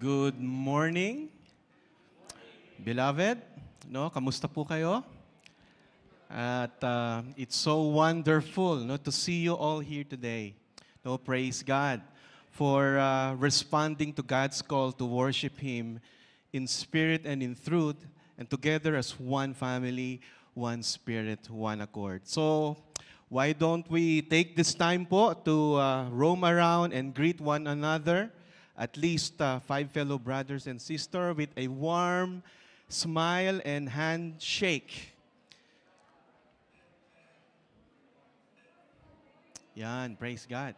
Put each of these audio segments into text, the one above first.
Good morning, beloved. No, kamusta po kayo? At it's so wonderful no to see you all here today. No, praise God for responding to God's call to worship Him in spirit and in truth, and together as one family, one spirit, one accord. So, why don't we take this time po to roam around and greet one another, at least 5 fellow brothers and sisters, with a warm smile and handshake. Yan, praise God.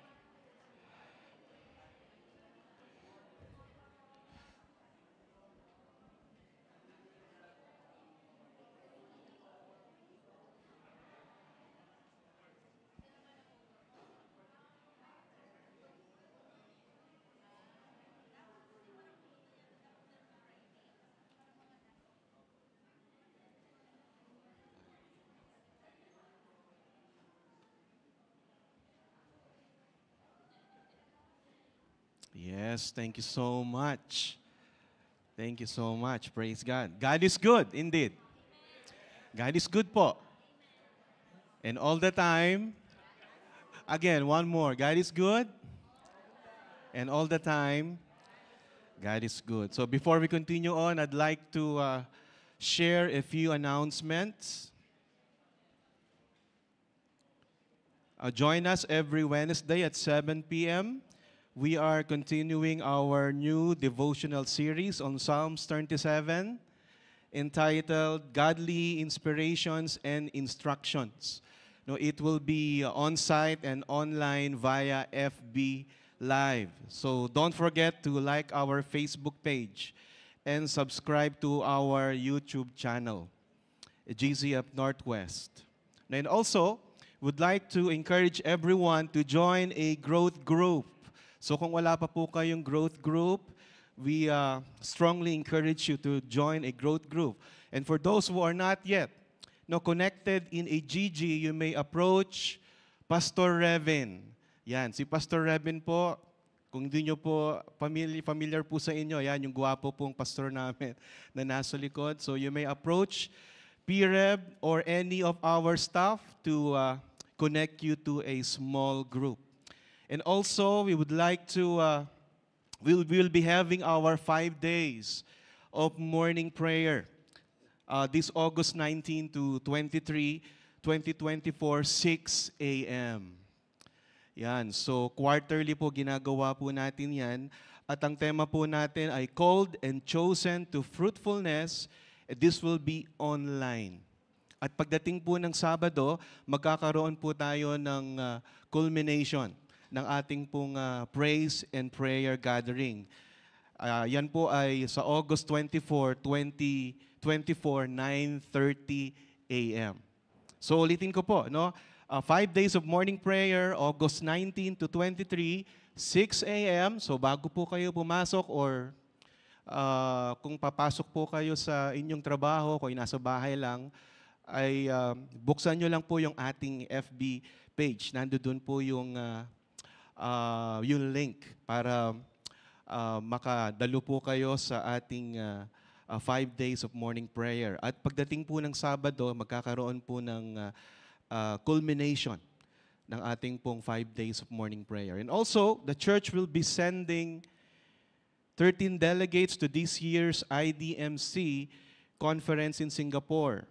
Yes, thank you so much. Thank you so much. Praise God. God is good, indeed. God is good po. And all the time, again, one more. God is good. And all the time, God is good. So before we continue on, I'd like to share a few announcements. Join us every Wednesday at 7 p.m. We are continuing our new devotional series on Psalms 37 entitled Godly Inspirations and Instructions. No, it will be on-site and online via FB Live. So don't forget to like our Facebook page and subscribe to our YouTube channel, GZ Up Northwest. And also, would like to encourage everyone to join a growth group. So kung wala pa po kayong growth group, we strongly encourage you to join a growth group. And for those who are not yet connected in a GG, you may approach Pastor Revin. Yan, si Pastor Revin po, kung hindi nyo po familiar po sa inyo, yan yung gwapo pong pastor namin na nasa likod. So you may approach PREV or any of our staff to connect you to a small group. And also, we would like to, we'll be having our 5 days of morning prayer this August 19 to 23, 2024, 6 a.m. Yan, so quarterly po ginagawa po natin yan. At ang tema po natin ay Called and Chosen to Fruitfulness. This will be online. At pagdating po ng Sabado, magkakaroon po tayo ng culmination ng ating pong praise and prayer gathering. Yan po ay sa August 24, 2024, 9:30 a.m. So ulitin ko po, 5 days of morning prayer, August 19 to 23, 6 a.m. So bago po kayo pumasok or kung papasok po kayo sa inyong trabaho, kung nasa bahay lang, ay buksan nyo lang po yung ating FB page. Nandoon po yung link para makadalo po kayo sa ating 5 days of morning prayer. At pagdating po ng Sabado, magkakaroon po ng culmination ng ating pong 5 days of morning prayer. And also, the church will be sending 13 delegates to this year's IDMC conference in Singapore,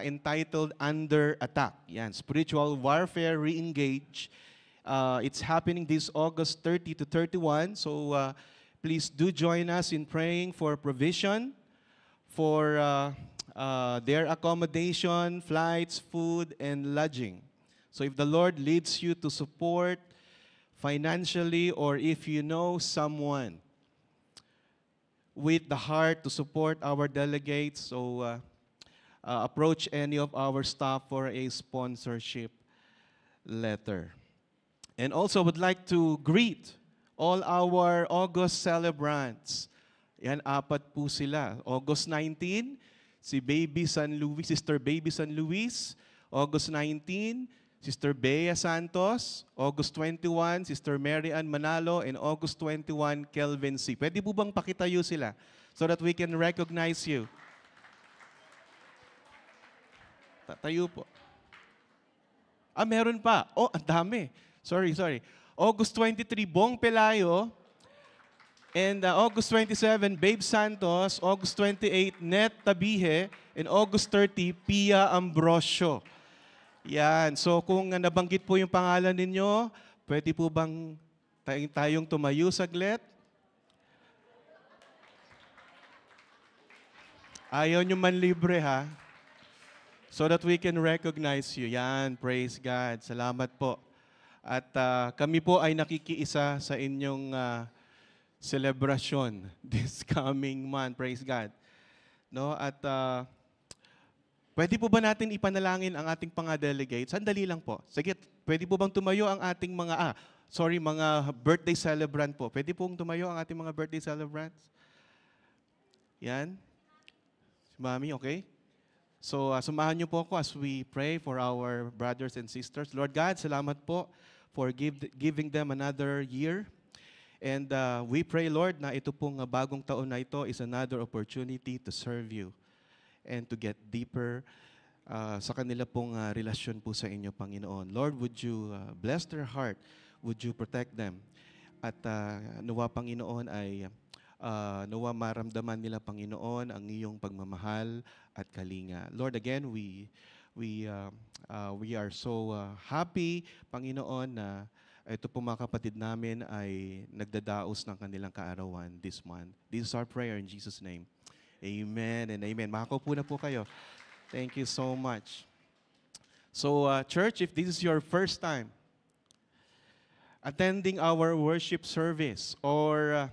entitled Under Attack. Yan, Spiritual Warfare Re-engage. It's happening this August 30 to 31. So please do join us in praying for provision, for their accommodation, flights, food, and lodging. So if the Lord leads you to support financially, or if you know someone with the heart to support our delegates, so approach any of our staff for a sponsorship letter. And also would like to greet all our August celebrants. Yan, 4 po sila. August 19, si Baby San Luis, Sister Baby San Luis. August 19, Sister Bea Santos, August 21, Sister Mary Ann Manalo, and August 21, Kelvin C. Pwede po bang pakitayo sila so that we can recognize you? Tayo po. Meron pa. Oh, ang dami. Sorry. August 23, Bong Pelayo. And August 27, Babe Santos. August 28, Net Tabihe. And August 30, Pia Ambrosio. Yan. So kung nabanggit po yung pangalan ninyo, pwede po bang tayong tumayo saglit? Ayaw nyo man libre, ha? So that we can recognize you. Yan, praise God. Salamat po. At kami po ay nakikiisa sa inyong celebration this coming month. Praise God. No? At pwede po ba natin ipanalangin ang ating mga delegates? Sandali lang po. Sige, pwede po bang tumayo ang ating mga, mga birthday celebrant po. Pwede pong tumayo ang ating mga birthday celebrants? Yan. Si Mami, okay? So, samahan niyo po ako as we pray for our brothers and sisters. Lord God, salamat po for giving them another year. And we pray, Lord, na ito pong bagong taon na ito is another opportunity to serve you and to get deeper sa kanila pong relasyon po sa inyo, Panginoon. Lord, would you bless their heart? Would you protect them? At nawa, Panginoon, ay nawa maramdaman nila, Panginoon, ang iyong pagmamahal at kalinga. Lord, again, we are so happy, Panginoon, na ito po mga kapatid namin ay nagdadaos ng kanilang kaarawan this month. This is our prayer in Jesus' name. Amen and amen. Makakaupo na po kayo. Thank you so much. So, church, if this is your first time attending our worship service or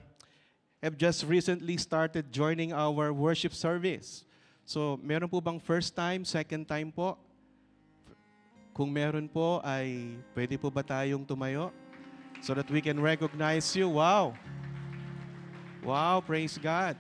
have just recently started joining our worship service, so meron po bang first time, second time po? Kung meron po, ay pwede po ba tayong tumayo so that we can recognize you? Wow! Wow, praise God!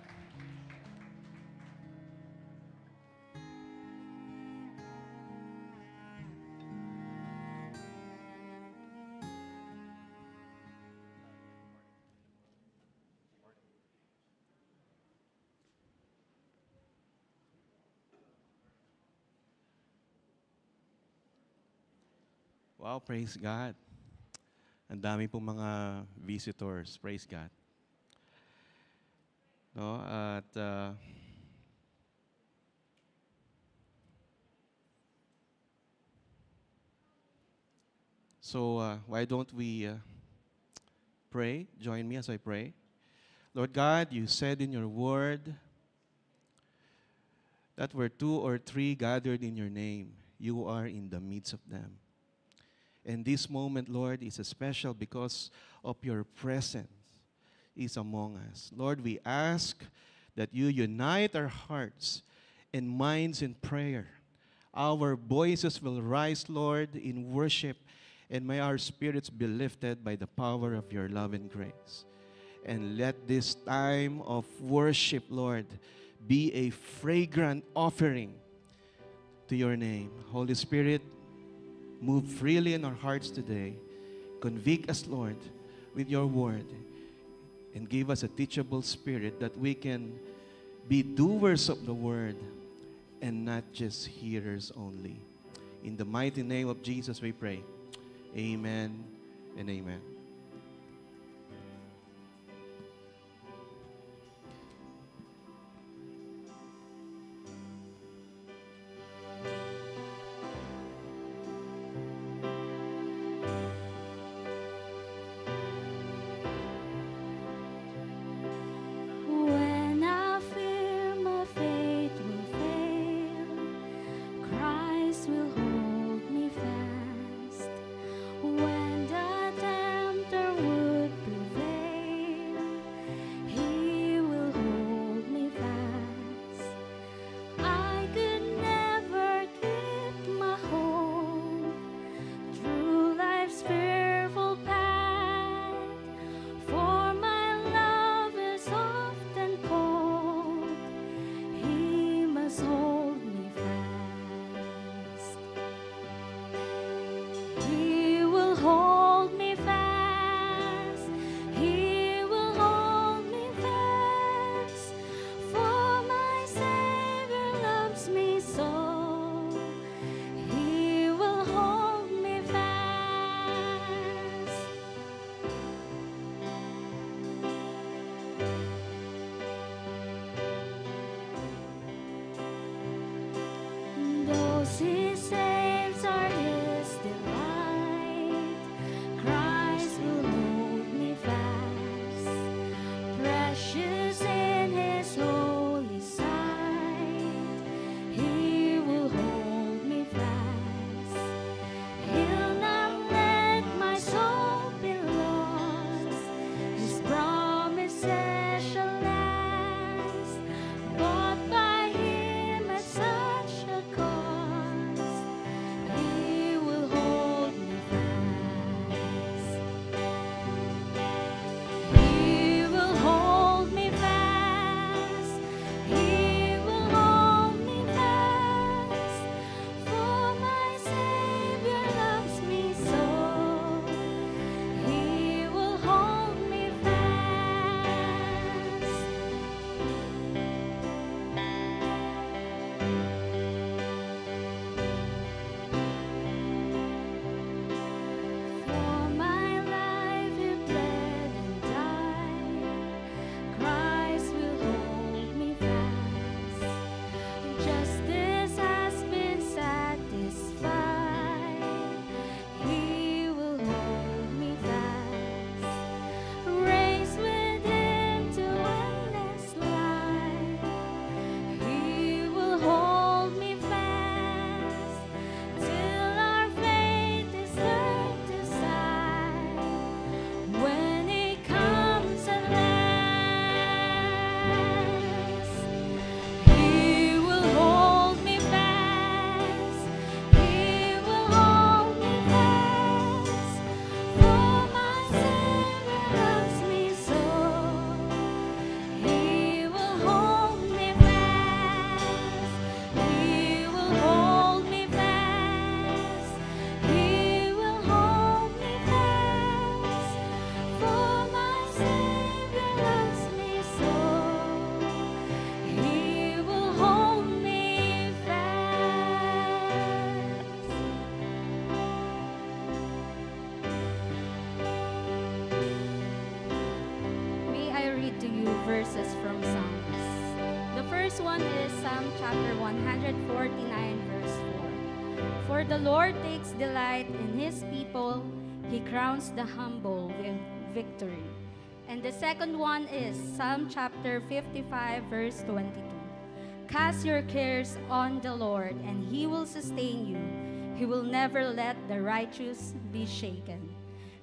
Wow, praise God. Ang dami pong mga visitors. Praise God. No, at so why don't we pray? Join me as I pray. Lord God, you said in your word that where two or three gathered in your name, you are in the midst of them. And this moment, Lord, is special because of your presence is among us. Lord, we ask that you unite our hearts and minds in prayer. Our voices will rise, Lord, in worship, and may our spirits be lifted by the power of your love and grace. And let this time of worship, Lord, be a fragrant offering to your name. Holy Spirit, move freely in our hearts today. Convict us, Lord, with your word. And give us a teachable spirit that we can be doers of the word and not just hearers only. In the mighty name of Jesus we pray. Amen and amen. Christ will hold me fast when the verses from Psalms. The first one is Psalm chapter 149, verse 4. For the Lord takes delight in his people, he crowns the humble with victory. And the second one is Psalm chapter 55, verse 22. Cast your cares on the Lord, and he will sustain you. He will never let the righteous be shaken.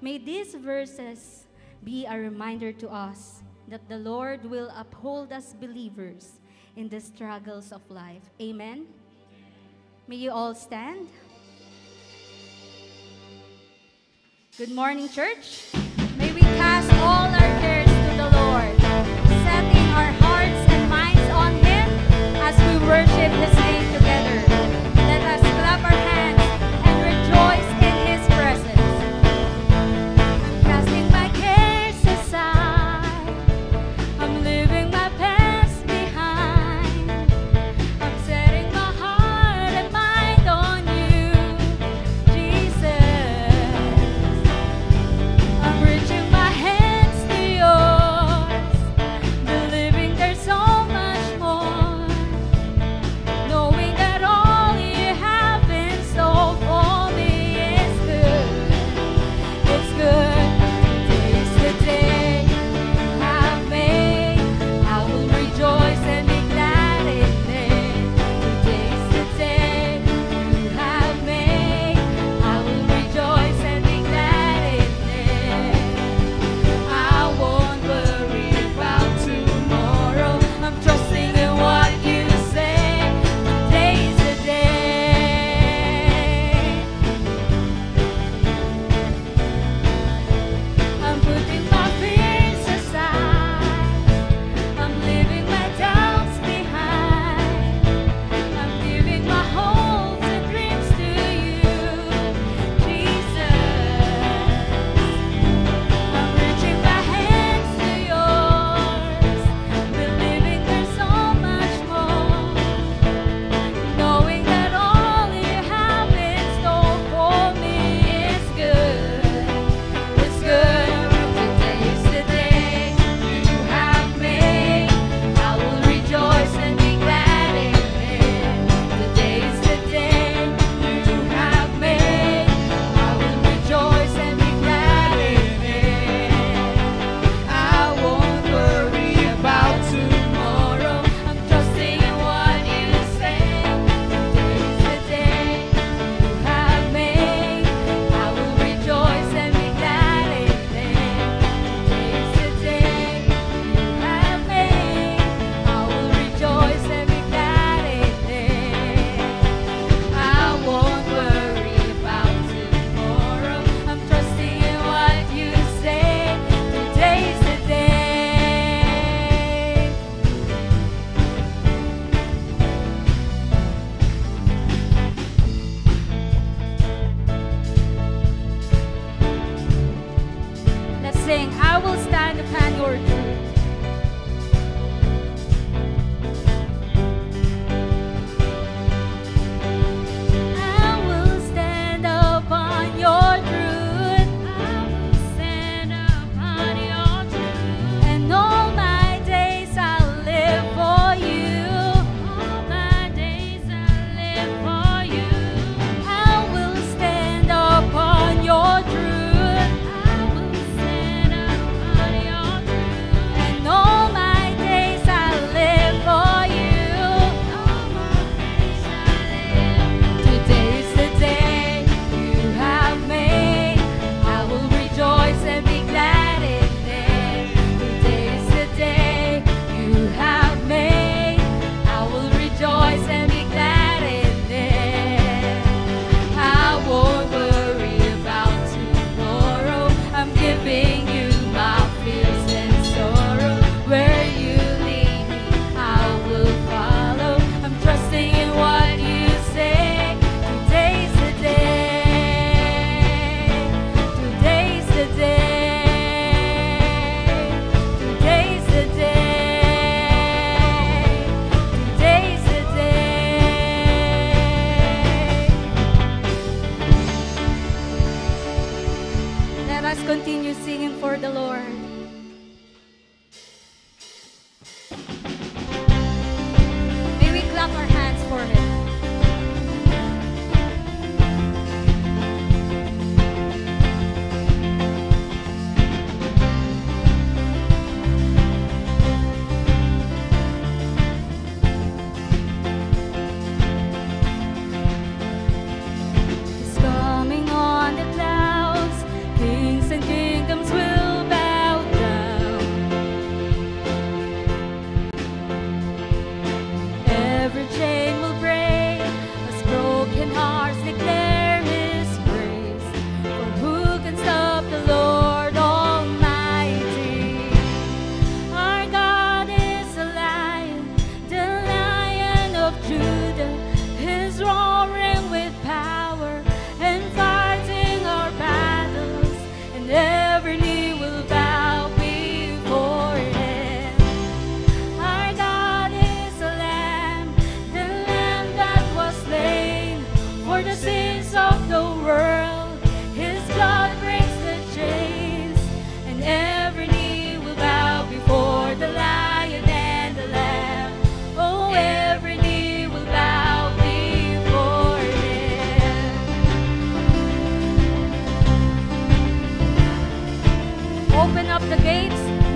May these verses be a reminder to us that the Lord will uphold us believers in the struggles of life. Amen. May you all stand. Good morning, church. May we cast all our cares to the Lord, setting our hearts and minds on Him as we worship His name together. Let us clap our hands and rejoice in His presence. Casting my cares aside, I'm leaving my past behind. I'm setting my heart and mind on you, Jesus. I'm reaching my hands to yours, believing there's so much more, knowing that all you have in store for me is good. It's good. Today's the day you have made. I will rejoice and be glad in it. Today's the day you have made. I will rejoice and be glad in it. I won't worry about tomorrow. I'm trusting in what you say. Today's the day. I'm putting my fears aside. I'm leaving my doubts behind. I'm giving my hopes and dreams to you, Jesus. I'm reaching my hands to yours, believing there's so much more, knowing that all you have in store for me is good. It's good. Today's the day you have made. I will rejoice and be glad in it. Today's the day you have made. I will rejoice and be glad in it. I won't worry about tomorrow. I'm trusting in what you say. Today's the day you have made. I will rejoice and be glad in it. Today's the day you have made. I will rejoice and be glad in it. I won't worry about tomorrow. I'm trusting in what you say. Today's the day. Let's sing. I will stand upon your truth. I will stand upon your truth. I will stand upon your truth. And all my days I'll live for you. All my days I'll live for you. I will stand upon your truth. I will stand upon your truth. And all my days I'll live for you. All my days I'll live. Today's the day you have made. I will rejoice and be glad in it. Today's the day you have made. I will rejoice and be glad in it. I won't worry about tomorrow. I'm giving you my fears and sorrow. Where you lead me, I will follow. I'm trusting in what you say. Today's the day. Today's the day. Today's the day. Today's the day. Let us continue singing for the Lord.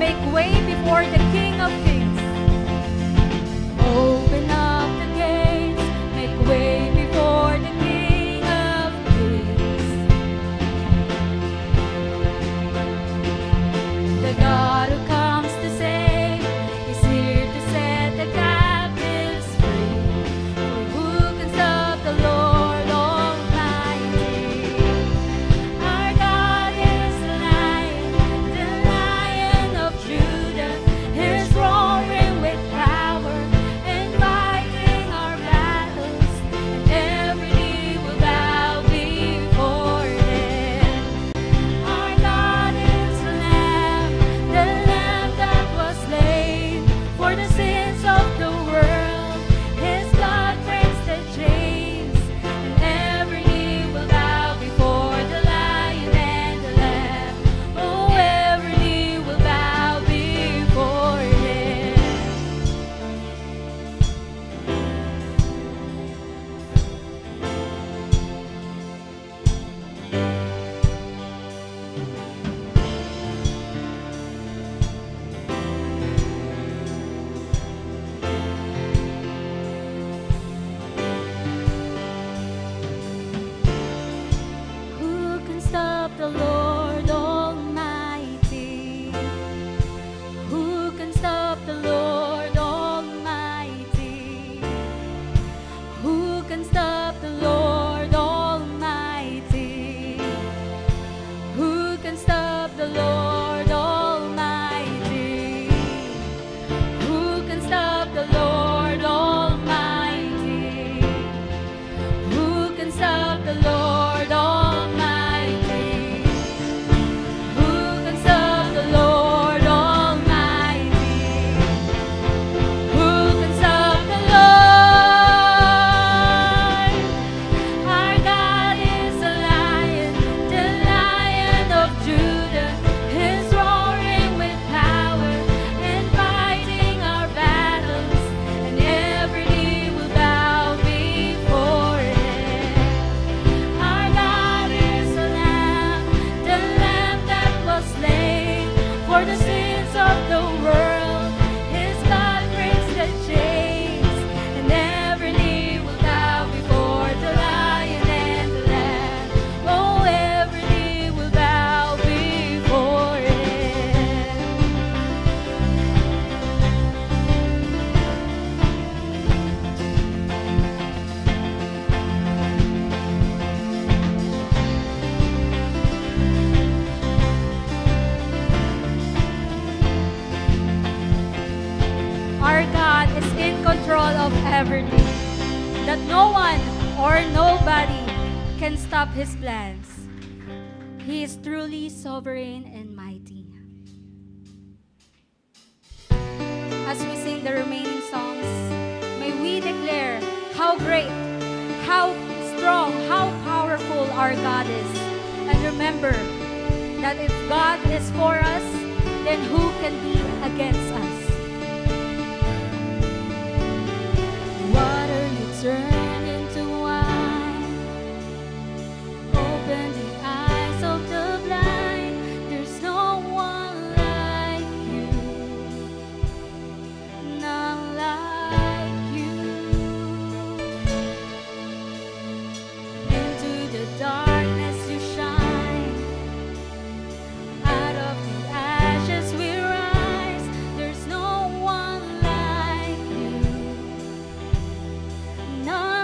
make way before the King of Kings. Open up the gates, make way before the King of Kings. The God who comes to save is here to set the captives free. For who can stop the Lord Almighty? Our God is the Lion of Judah. He's roaring with power and fighting our battles, and every knee will bow before Him. Our God is the Lamb that was slain for the sins of the world. His blood breaks the chains, and every knee will bow before the Lion and the Lamb. Oh, every knee will bow before Him. Who can stop the Lord Almighty? Who can stop the Lord Almighty? Who can stop the Lord Almighty? Who can stop the Lord Almighty? Who can stop the Lord Almighty? Who can stop the Lord Almighty? Who can stop the Lord Almighty? Who can stop the Lord? Our God is the Lion of Judah. He's roaring with power and fighting our battles, and every knee will bow before Him. Our God is the Lamb that was slain for the sins of the world. His blood breaks the chains, and every knee will bow before the Lion and the Lamb. Oh, every knee will bow before Him. Our God is in control of everything, that no one or nobody can stop His plans. He is truly sovereign and mighty. As we sing the remaining songs, may we declare how great, how strong, how powerful our God is. And remember that if God is for us, then who can be against us? Water you turn into wine, open the eyes of the blind. There's no one like you, none like you. Into the darkness you shine, out of the ashes we rise. There's no one like you, none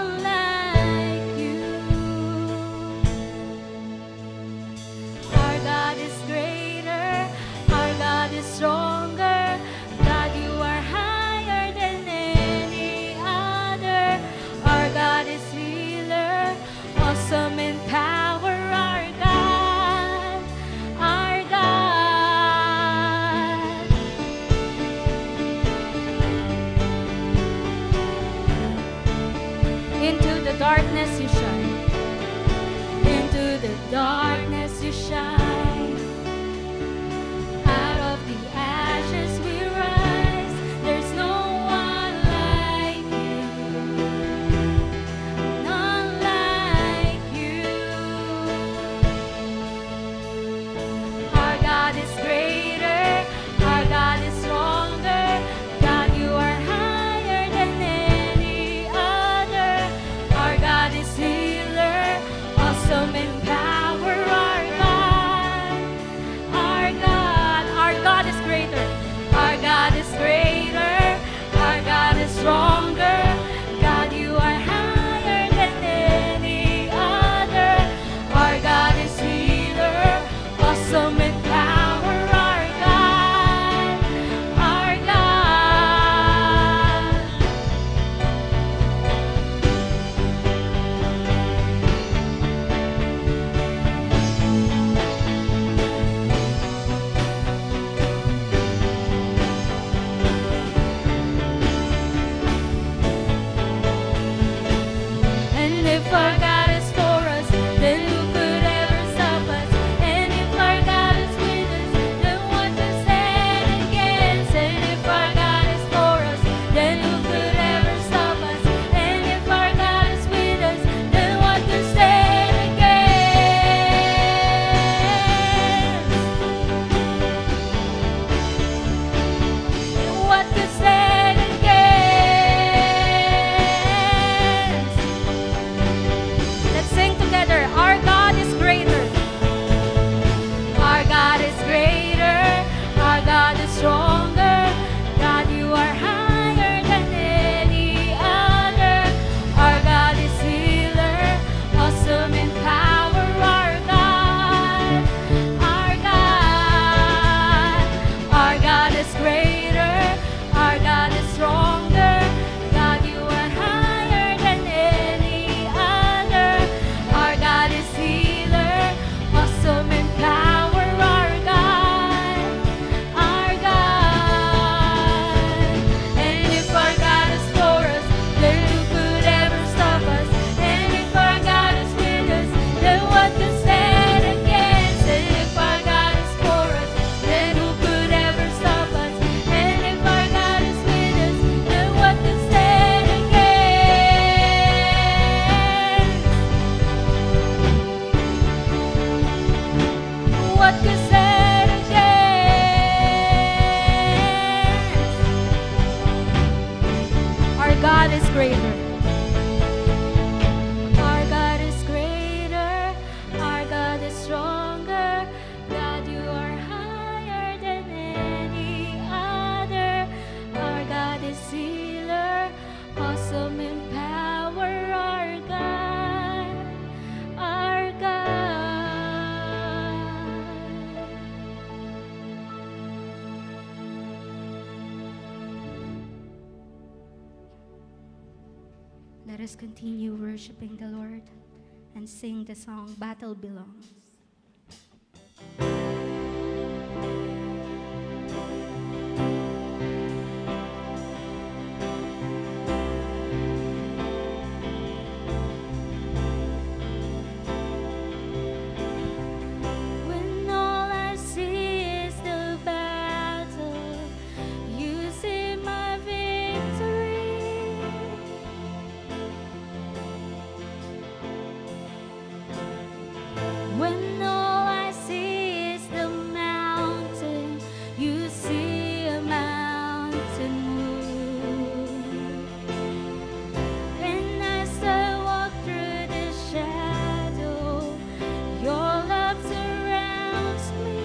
what you said again. Our God is greater. Our God is greater. Our God is stronger. God, you are higher than any other. Our God is healer, awesome in power. Our God, our God. Let us continue worshiping the Lord and sing the song Battle Belongs. When all I see is the battle, you see my victory. When all I see is the mountain, you see a mountain move. And as I walk through the shadow, your love surrounds me.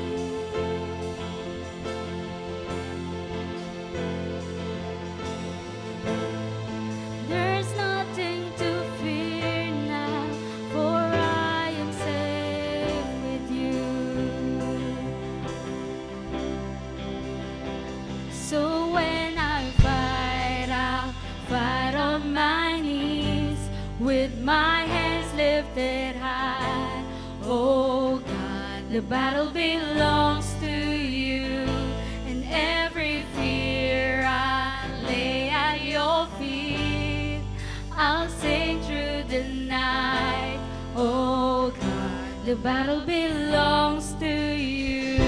There's nothing to fear now, for I am safe with you. So when I fight, I'll fight on my knees with my hands lifted high. Oh God, the battle belongs to you, and every fear I lay at your feet. I'll sing through the night. Oh God, the battle belongs to you.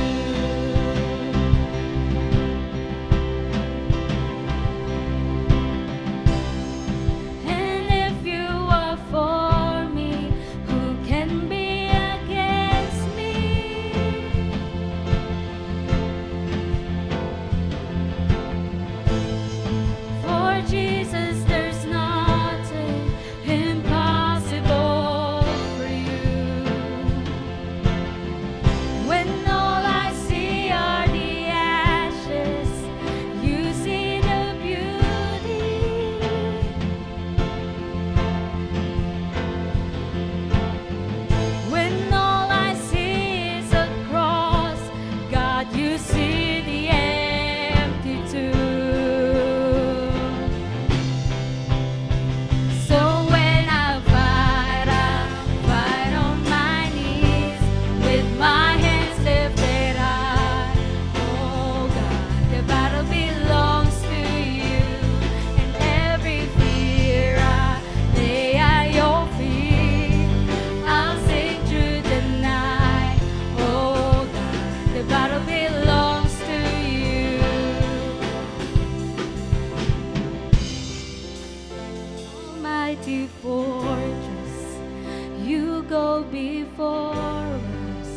And if you are for me, who can be against me? For Jesus, there's nothing impossible for you. When all I see are the ashes, you see the beauty. When all I see is a cross, God, you see the empty tomb. So when I fight on my knees with my hands lifted high. Oh God, the battle belongs to you, and every fear I lay at your feet. I'll sing through the night. Oh God, the battle belongs to you. Almighty fortress, you go before us.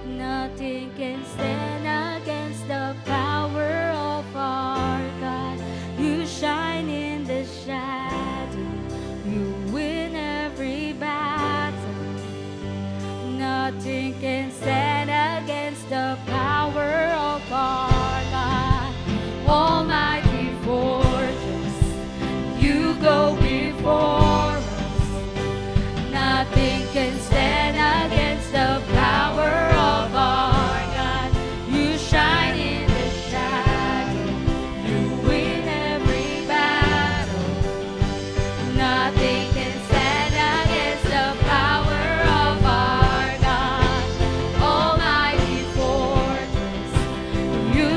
Nothing can stand against the power of our God. You shine in the shadow, you win every battle. Nothing can stand against the power of our God. Almighty fortress, you go before us. Nothing can stand against the power of our God. You shine in the shadow, you win every battle. Nothing can stand against the power of our God. Almighty fortress, you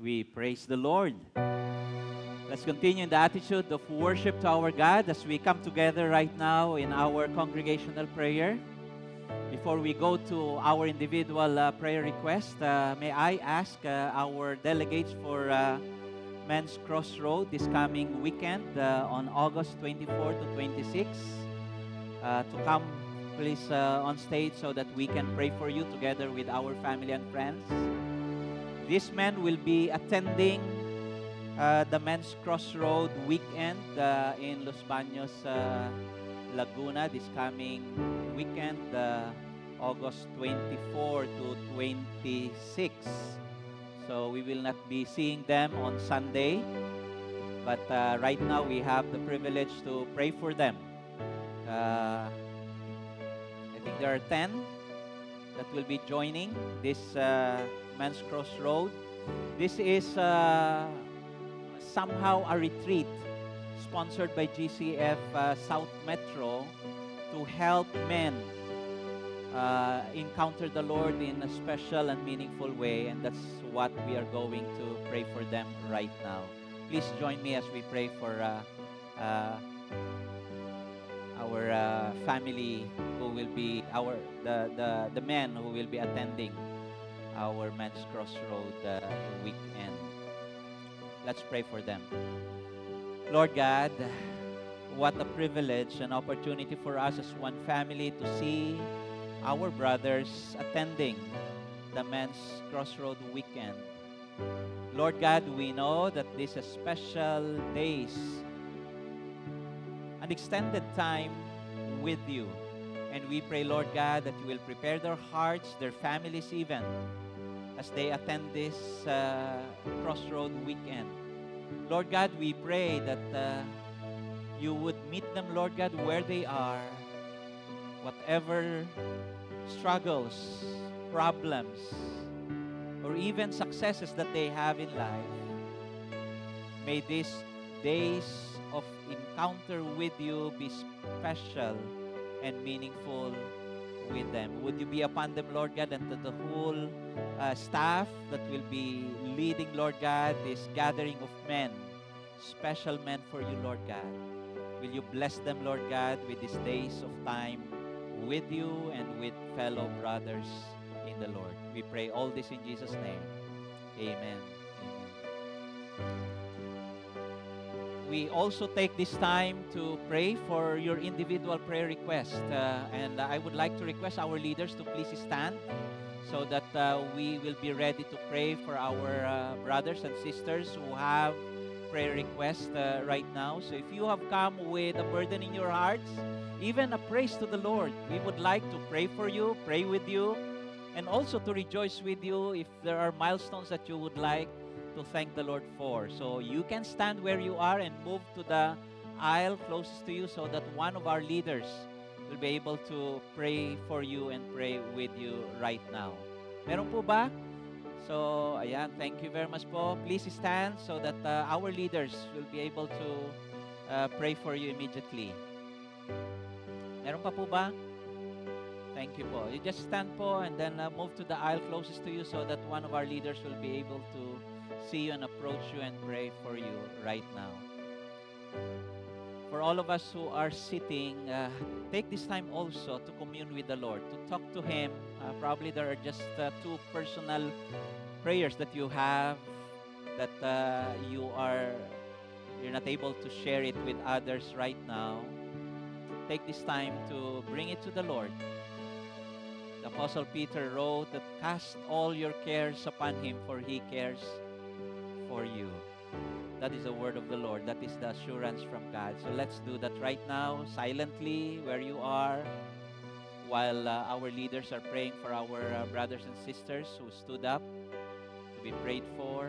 We praise the Lord. Let's continue in the attitude of worship to our God as we come together right now in our congregational prayer. Before we go to our individual prayer request, may I ask our delegates for Men's Crossroad this coming weekend on August 24 to 26 to come please on stage so that we can pray for you together with our family and friends. These men will be attending the Men's Crossroad weekend in Los Baños, Laguna this coming weekend, August 24 to 26. So we will not be seeing them on Sunday, but right now we have the privilege to pray for them. I think there are 10 that will be joining this Men's Crossroad. This is somehow a retreat sponsored by GCF South Metro to help men encounter the Lord in a special and meaningful way, and that's what we are going to pray for them right now. Please join me as we pray for our family who will be the men who will be attending our Men's Crossroad weekend. Let's pray for them. Lord God, what a privilege and opportunity for us as one family to see our brothers attending the Men's Crossroad weekend. Lord God, we know that these are special days, an extended time with you. And we pray, Lord God, that you will prepare their hearts, their families even, as they attend this Crossroad weekend. Lord God, we pray that you would meet them, Lord God, where they are, whatever struggles, problems, or even successes that they have in life. May these days of encounter with you be special and meaningful with them. Would you be upon them, Lord God, and to the whole staff that will be leading, Lord God, this gathering of men, special men for you, Lord God. Will you bless them, Lord God, with these days of time with you and with fellow brothers in the Lord. We pray all this in Jesus' name. Amen. Amen. We also take this time to pray for your individual prayer request. And I would like to request our leaders to please stand so that we will be ready to pray for our brothers and sisters who have prayer requests right now. So if you have come with a burden in your hearts, even a praise to the Lord, we would like to pray for you, pray with you, and also to rejoice with you if there are milestones that you would like to thank the Lord for. So you can stand where you are and move to the aisle closest to you so that one of our leaders will be able to pray for you and pray with you right now. Meron po ba? So, ayan, thank you very much po. Please stand so that our leaders will be able to pray for you immediately. Meron pa po ba? Thank you po. You just stand po and then move to the aisle closest to you so that one of our leaders will be able to see you and approach you and pray for you right now. For all of us who are sitting, take this time also to commune with the Lord, to talk to Him. Probably there are just two personal prayers that you have that you're not able to share it with others right now. Take this time to bring it to the Lord. The Apostle Peter wrote that cast all your cares upon Him, for He cares for you. That is the word of the Lord. That is the assurance from God. So let's do that right now, silently, where you are, while our leaders are praying for our brothers and sisters who stood up to be prayed for.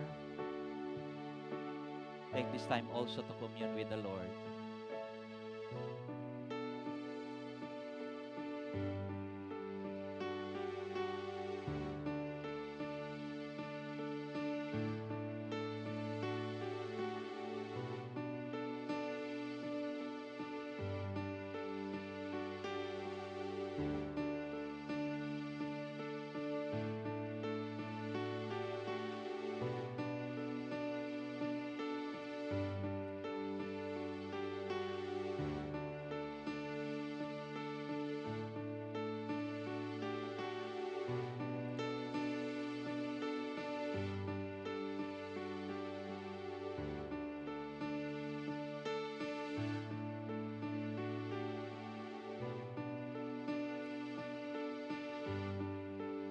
Take this time also to commune with the Lord.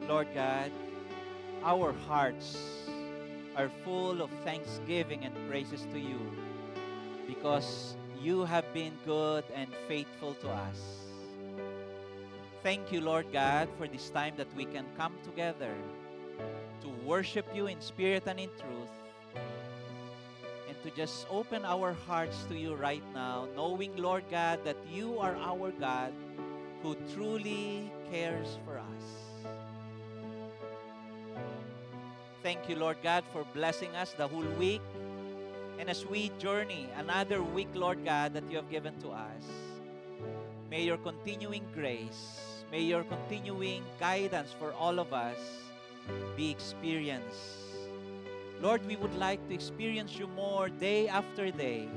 Lord God, our hearts are full of thanksgiving and praises to you because you have been good and faithful to us. Thank you, Lord God, for this time that we can come together to worship you in spirit and in truth, and to just open our hearts to you right now, knowing, Lord God, that you are our God who truly cares for us. Thank you, Lord God, for blessing us the whole week. And as we journey another week, Lord God, that you have given to us, may your continuing grace, may your continuing guidance for all of us be experienced. Lord, we would like to experience you more day after day.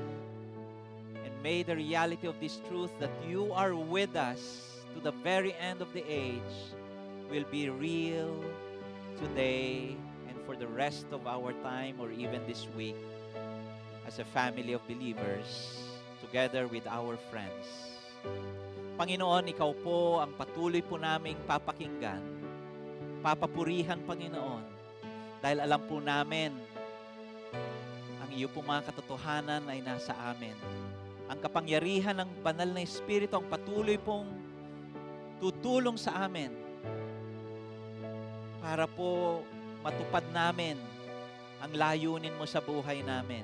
And may the reality of this truth that you are with us to the very end of the age will be real today and for the rest of our time or even this week as a family of believers together with our friends. Panginoon, ikaw po ang patuloy po naming papakinggan, papapurihan, Panginoon, dahil alam po namin ang iyo po mga katotohanan ay nasa amin. Ang kapangyarihan ng banal na Espiritu ang patuloy pong tutulong sa amin para po matupad namin ang layunin mo sa buhay namin.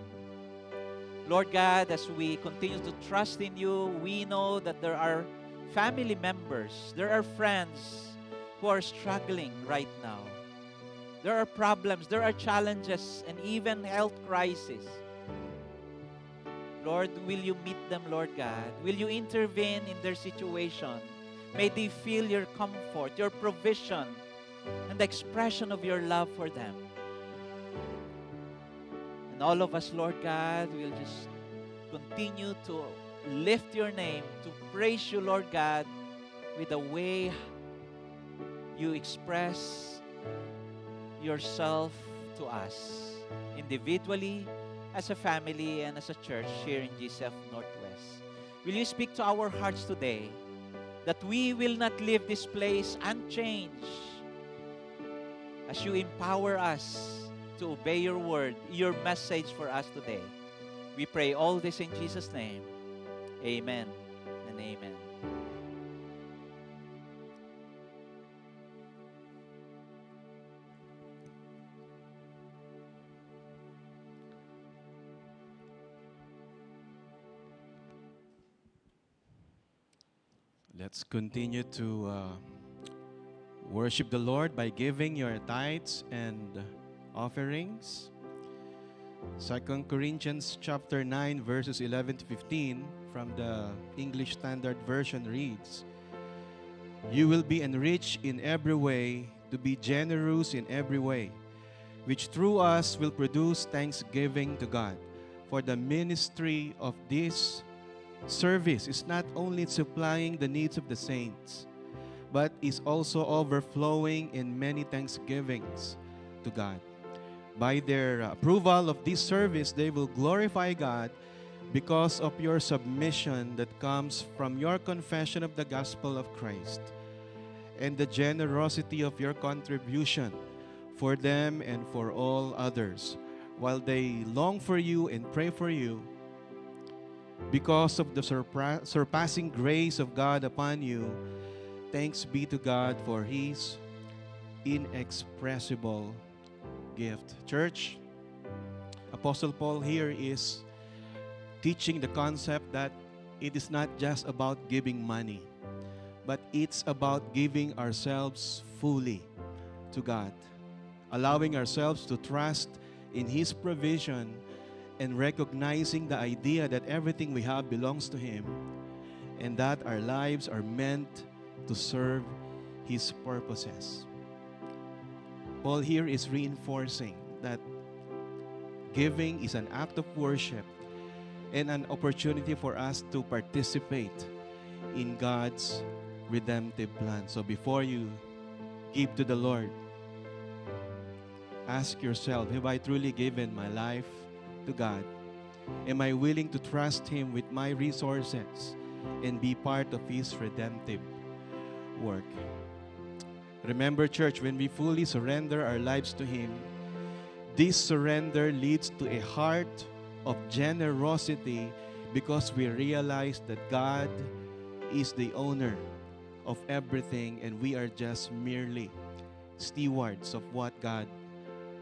Lord God, as we continue to trust in you, we know that there are family members, there are friends who are struggling right now. There are problems, there are challenges, and even health crises. Lord, will you meet them, Lord God? Will you intervene in their situation? May they feel your comfort, your provision, and the expression of your love for them. And all of us, Lord God, will just continue to lift your name, to praise you, Lord God, with the way you express yourself to us, individually, as a family, and as a church here in GCF Northwest. Will you speak to our hearts today that we will not leave this place unchanged as you empower us to obey your word, your message for us today. We pray all this in Jesus' name. Amen and amen. Let's continue to worship the Lord by giving your tithes and offerings. 2 Corinthians chapter 9 verses 11 to 15 from the English Standard Version reads, "You will be enriched in every way, to be generous in every way, which through us will produce thanksgiving to God. For the ministry of this service is not only supplying the needs of the saints, but is also overflowing in many thanksgivings to God. By their approval of this service, they will glorify God because of your submission that comes from your confession of the gospel of Christ and the generosity of your contribution for them and for all others, while they long for you and pray for you. Because of the surpassing grace of God upon you, thanks be to God for His inexpressible gift." Church, Apostle Paul here is teaching the concept that it is not just about giving money, but it's about giving ourselves fully to God, allowing ourselves to trust in His provision and recognizing the idea that everything we have belongs to Him and that our lives are meant to serve His purposes. Paul here is reinforcing that giving is an act of worship and an opportunity for us to participate in God's redemptive plan. So before you give to the Lord, ask yourself, have I truly given my life to God? Am I willing to trust Him with my resources and be part of His redemptive work? Remember, church, when we fully surrender our lives to Him, this surrender leads to a heart of generosity because we realize that God is the owner of everything and we are just merely stewards of what God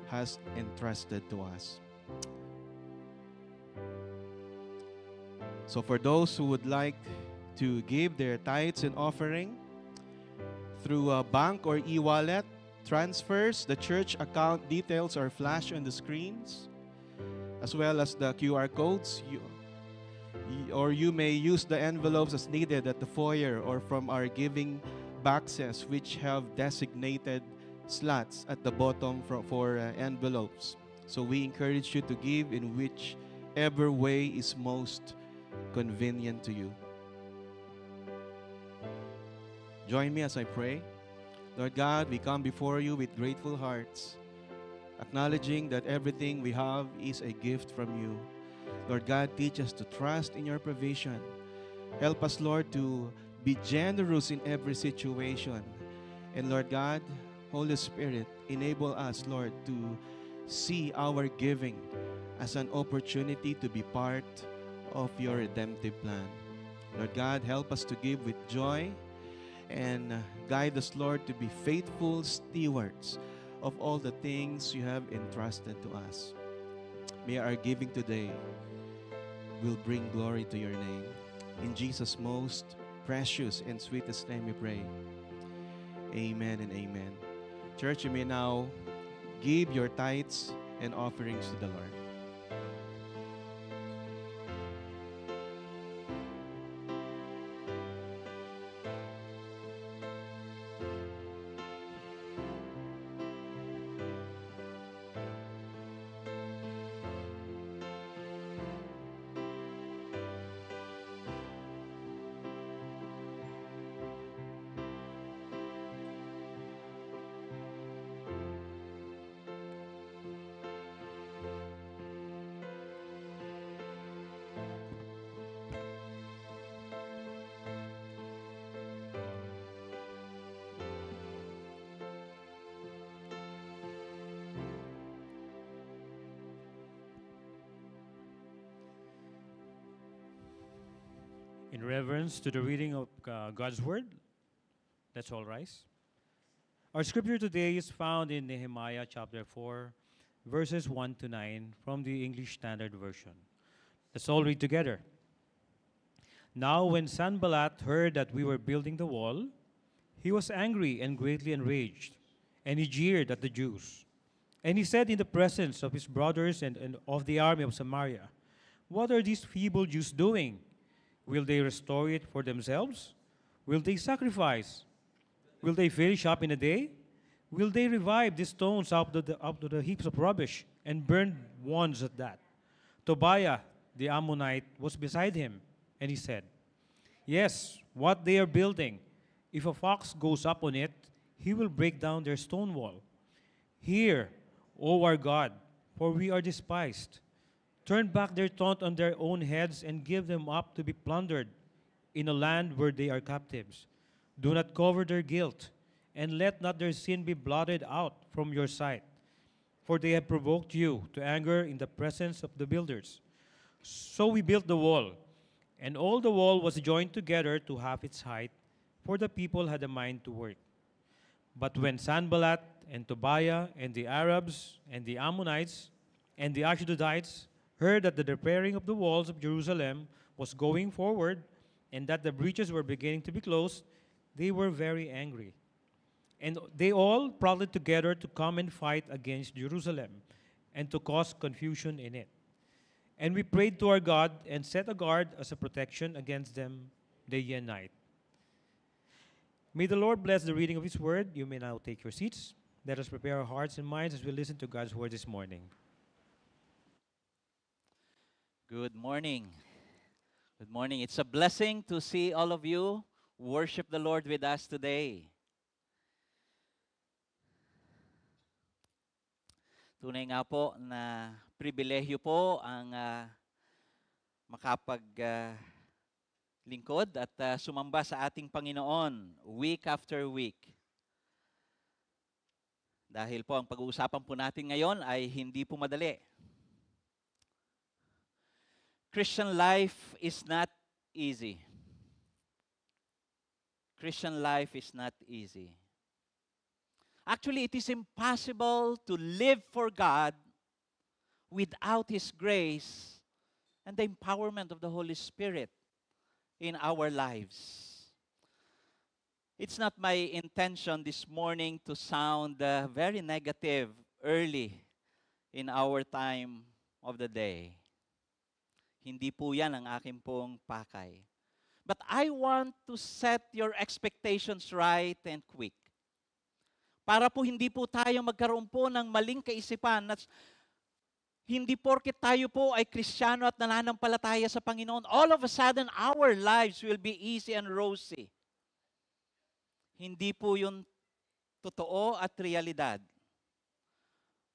has entrusted to us. So for those who would like to give their tithes and offering through a bank or e-wallet transfers, the church account details are flashed on the screens, as well as the QR codes. Or you may use the envelopes as needed at the foyer or from our giving boxes, which have designated slots at the bottom for envelopes. So we encourage you to give in whichever way is most convenient to you. Join me as I pray. Lord God, we come before you with grateful hearts, acknowledging that everything we have is a gift from you. Lord God, teach us to trust in your provision. Help us, Lord, to be generous in every situation. And Lord God, Holy Spirit, enable us, Lord, to see our giving as an opportunity to be part of your redemptive plan. Lord God, help us to give with joy and guide us, Lord, to be faithful stewards of all the things you have entrusted to us. May our giving today will bring glory to your name. In Jesus' most precious and sweetest name we pray. Amen and amen. Church, you may now give your tithes and offerings to the Lord. In reverence to the reading of God's Word, let's all rise. Our scripture today is found in Nehemiah chapter 4, verses 1 to 9 from the English Standard Version. Let's all read together. Now when Sanballat heard that we were building the wall, he was angry and greatly enraged, and he jeered at the Jews. And he said in the presence of his brothers and of the army of Samaria, "What are these feeble Jews doing? Will they restore it for themselves? Will they sacrifice? Will they finish up in a day? Will they revive these stones up to the heaps of rubbish and burn ones at that?" Tobiah the Ammonite was beside him, and he said, "Yes, what they are building, if a fox goes up on it, he will break down their stone wall. Hear, O our God, for we are despised. Turn back their taunt on their own heads and give them up to be plundered in a land where they are captives. Do not cover their guilt, and let not their sin be blotted out from your sight. For they have provoked you to anger in the presence of the builders." So we built the wall, and all the wall was joined together to half its height, for the people had a mind to work. But when Sanballat and Tobiah and the Arabs and the Ammonites and the Ashdodites heard that the repairing of the walls of Jerusalem was going forward and that the breaches were beginning to be closed, they were very angry. And they all plotted together to come and fight against Jerusalem and to cause confusion in it. And we prayed to our God and set a guard as a protection against them day and night. May the Lord bless the reading of His word. You may now take your seats. Let us prepare our hearts and minds as we listen to God's word this morning. Good morning. Good morning. It's a blessing to see all of you worship the Lord with us today. Tunay nga po na pribilehyo po ang lingkod at sumamba sa ating Panginoon week after week. Dahil po ang pag-uusapan po natin ngayon ay hindi po madali. Christian life is not easy. Christian life is not easy. Actually, it is impossible to live for God without His grace and the empowerment of the Holy Spirit in our lives. It's not my intention this morning to sound very negative early in our time of the day. Hindi po yan ang aking pong pakay. But I want to set your expectations right and quick. Para po hindi po tayo magkaroon po ng maling kaisipan na hindi porket tayo po ay Kristiyano at nananampalataya sa Panginoon, all of a sudden our lives will be easy and rosy. Hindi po yun totoo at realidad.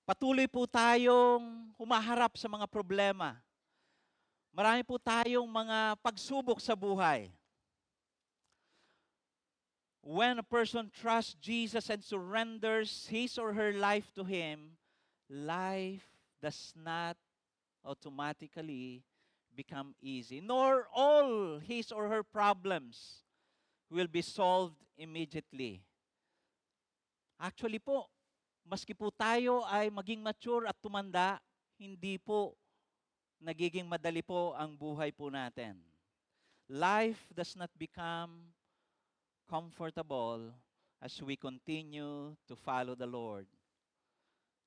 Patuloy po tayong humaharap sa mga problema. Marami po tayong mga pagsubok sa buhay. When a person trusts Jesus and surrenders his or her life to Him, life does not automatically become easy, nor all his or her problems will be solved immediately. Actually po, maski po tayo ay maging mature at tumanda, hindi po nagiging madali po ang buhay po natin. Life does not become comfortable as we continue to follow the Lord.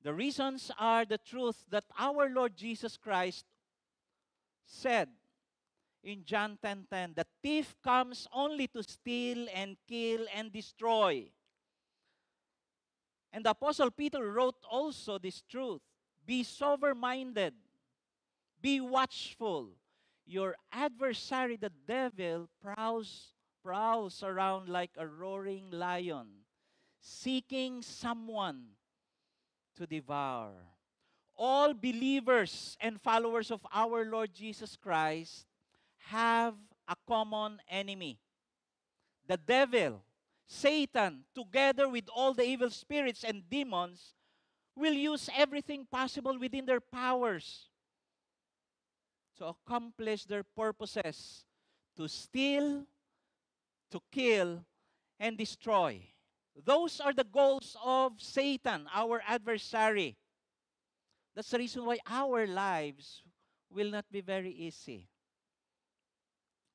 The reasons are the truth that our Lord Jesus Christ said in John 10:10, the thief comes only to steal and kill and destroy. And the Apostle Peter wrote also this truth. Be sober-minded. Be watchful. Your adversary, the devil, prowls around like a roaring lion, seeking someone to devour. All believers and followers of our Lord Jesus Christ have a common enemy. The devil, Satan, together with all the evil spirits and demons, will use everything possible within their powers to accomplish their purposes, to steal, to kill, and destroy. Those are the goals of Satan, our adversary. That's the reason why our lives will not be very easy.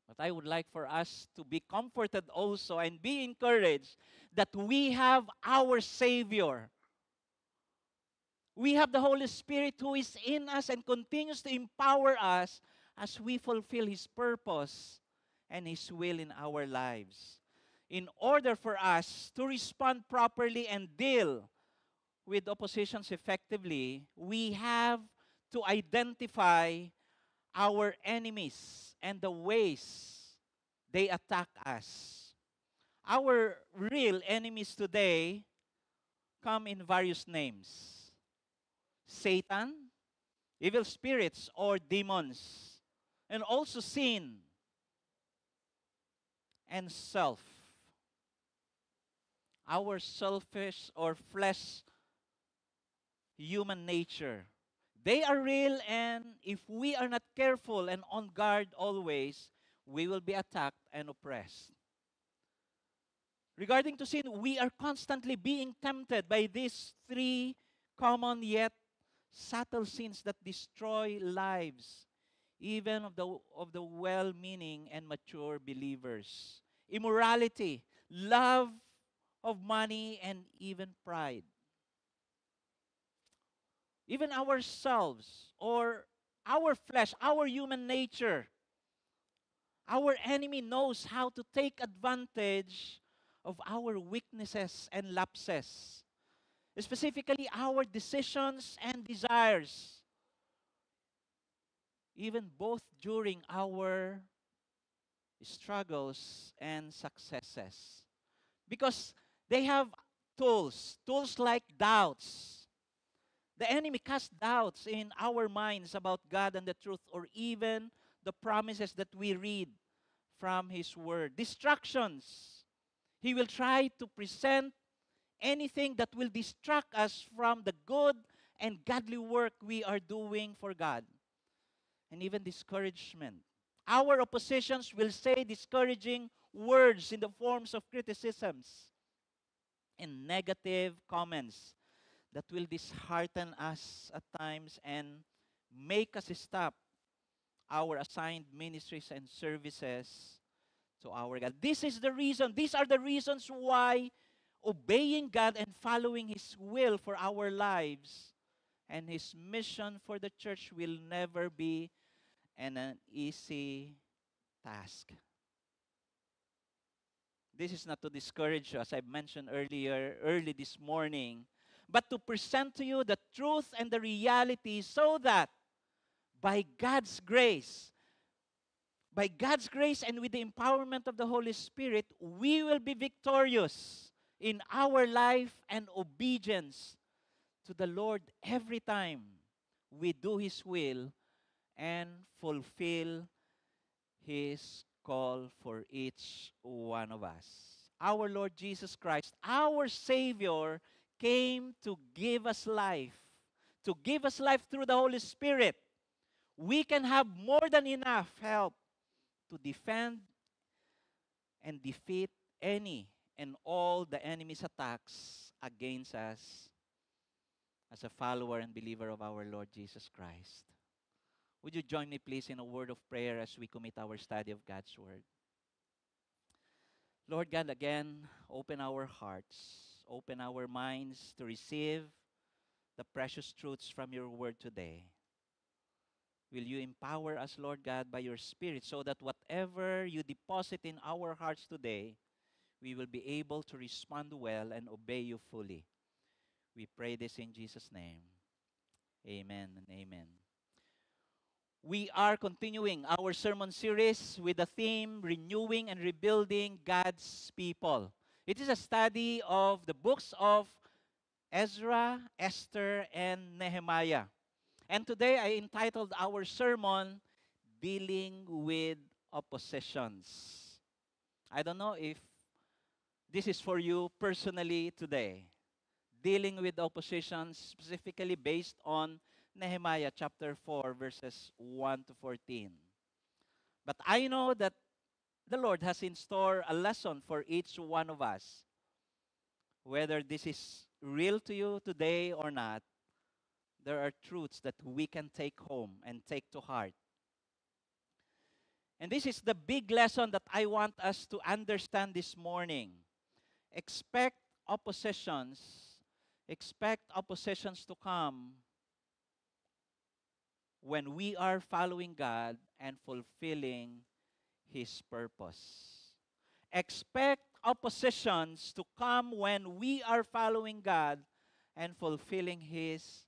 But I would like for us to be comforted also and be encouraged that we have our Savior. We have the Holy Spirit who is in us and continues to empower us as we fulfill His purpose and His will in our lives. In order for us to respond properly and deal with oppositions effectively, we have to identify our enemies and the ways they attack us. Our real enemies today come in various names. Satan, evil spirits or demons, and also sin and self. Our selfish or flesh human nature. They are real, and if we are not careful and on guard always, we will be attacked and oppressed. Regarding to sin, we are constantly being tempted by these three common yet subtle sins that destroy lives, even of the well-meaning and mature believers. Immorality, love of money, and even pride. Even ourselves or our flesh, our human nature, our enemy knows how to take advantage of our weaknesses and lapses, specifically our decisions and desires, even both during our struggles and successes. Because they have tools like doubts. The enemy casts doubts in our minds about God and the truth, or even the promises that we read from His Word. Distractions. He will try to present anything that will distract us from the good and godly work we are doing for God. And even discouragement. Our oppositions will say discouraging words in the forms of criticisms and negative comments that will dishearten us at times and make us stop our assigned ministries and services to our God. This is the reason, these are the reasons why obeying God and following His will for our lives and His mission for the church will never be an easy task. This is not to discourage you, as I mentioned early this morning, but to present to you the truth and the reality so that by God's grace and with the empowerment of the Holy Spirit, we will be victorious in our life and obedience to the Lord every time we do His will and fulfill His call for each one of us. Our Lord Jesus Christ, our Savior, came to give us life through the Holy Spirit. We can have more than enough help to defend and defeat any and all the enemy's attacks against us as a follower and believer of our Lord Jesus Christ. Would you join me, please, in a word of prayer as we commit our study of God's Word? Lord God, again, open our hearts, open our minds to receive the precious truths from your Word today. Will you empower us, Lord God, by your Spirit so that whatever you deposit in our hearts today, we will be able to respond well and obey you fully. We pray this in Jesus' name. Amen and amen. We are continuing our sermon series with the theme, Renewing and Rebuilding God's People. It is a study of the books of Ezra, Esther, and Nehemiah. And today I entitled our sermon, Dealing with Oppositions. I don't know if this is for you personally today. Dealing with oppositions, specifically based on Nehemiah chapter 4, verses 1 to 14. But I know that the Lord has in store a lesson for each one of us. Whether this is real to you today or not, there are truths that we can take home and take to heart. And this is the big lesson that I want us to understand this morning. Expect oppositions to come when we are following God and fulfilling His purpose. Expect oppositions to come when we are following God and fulfilling His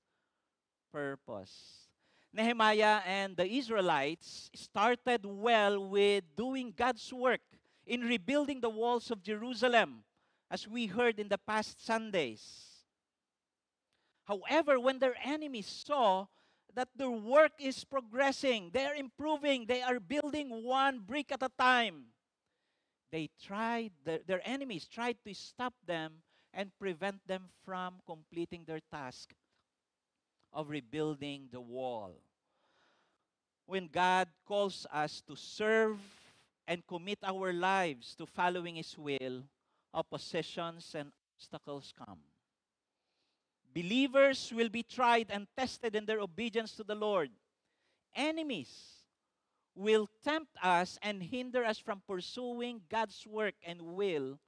purpose. Nehemiah and the Israelites started well with doing God's work in rebuilding the walls of Jerusalem, as we heard in the past Sundays. However, when their enemies saw that their work is progressing, they are improving, they are building one brick at a time, their enemies tried to stop them and prevent them from completing their task of rebuilding the wall. When God calls us to serve and commit our lives to following His will, oppositions and obstacles come. Believers will be tried and tested in their obedience to the Lord. Enemies will tempt us and hinder us from pursuing God's work and will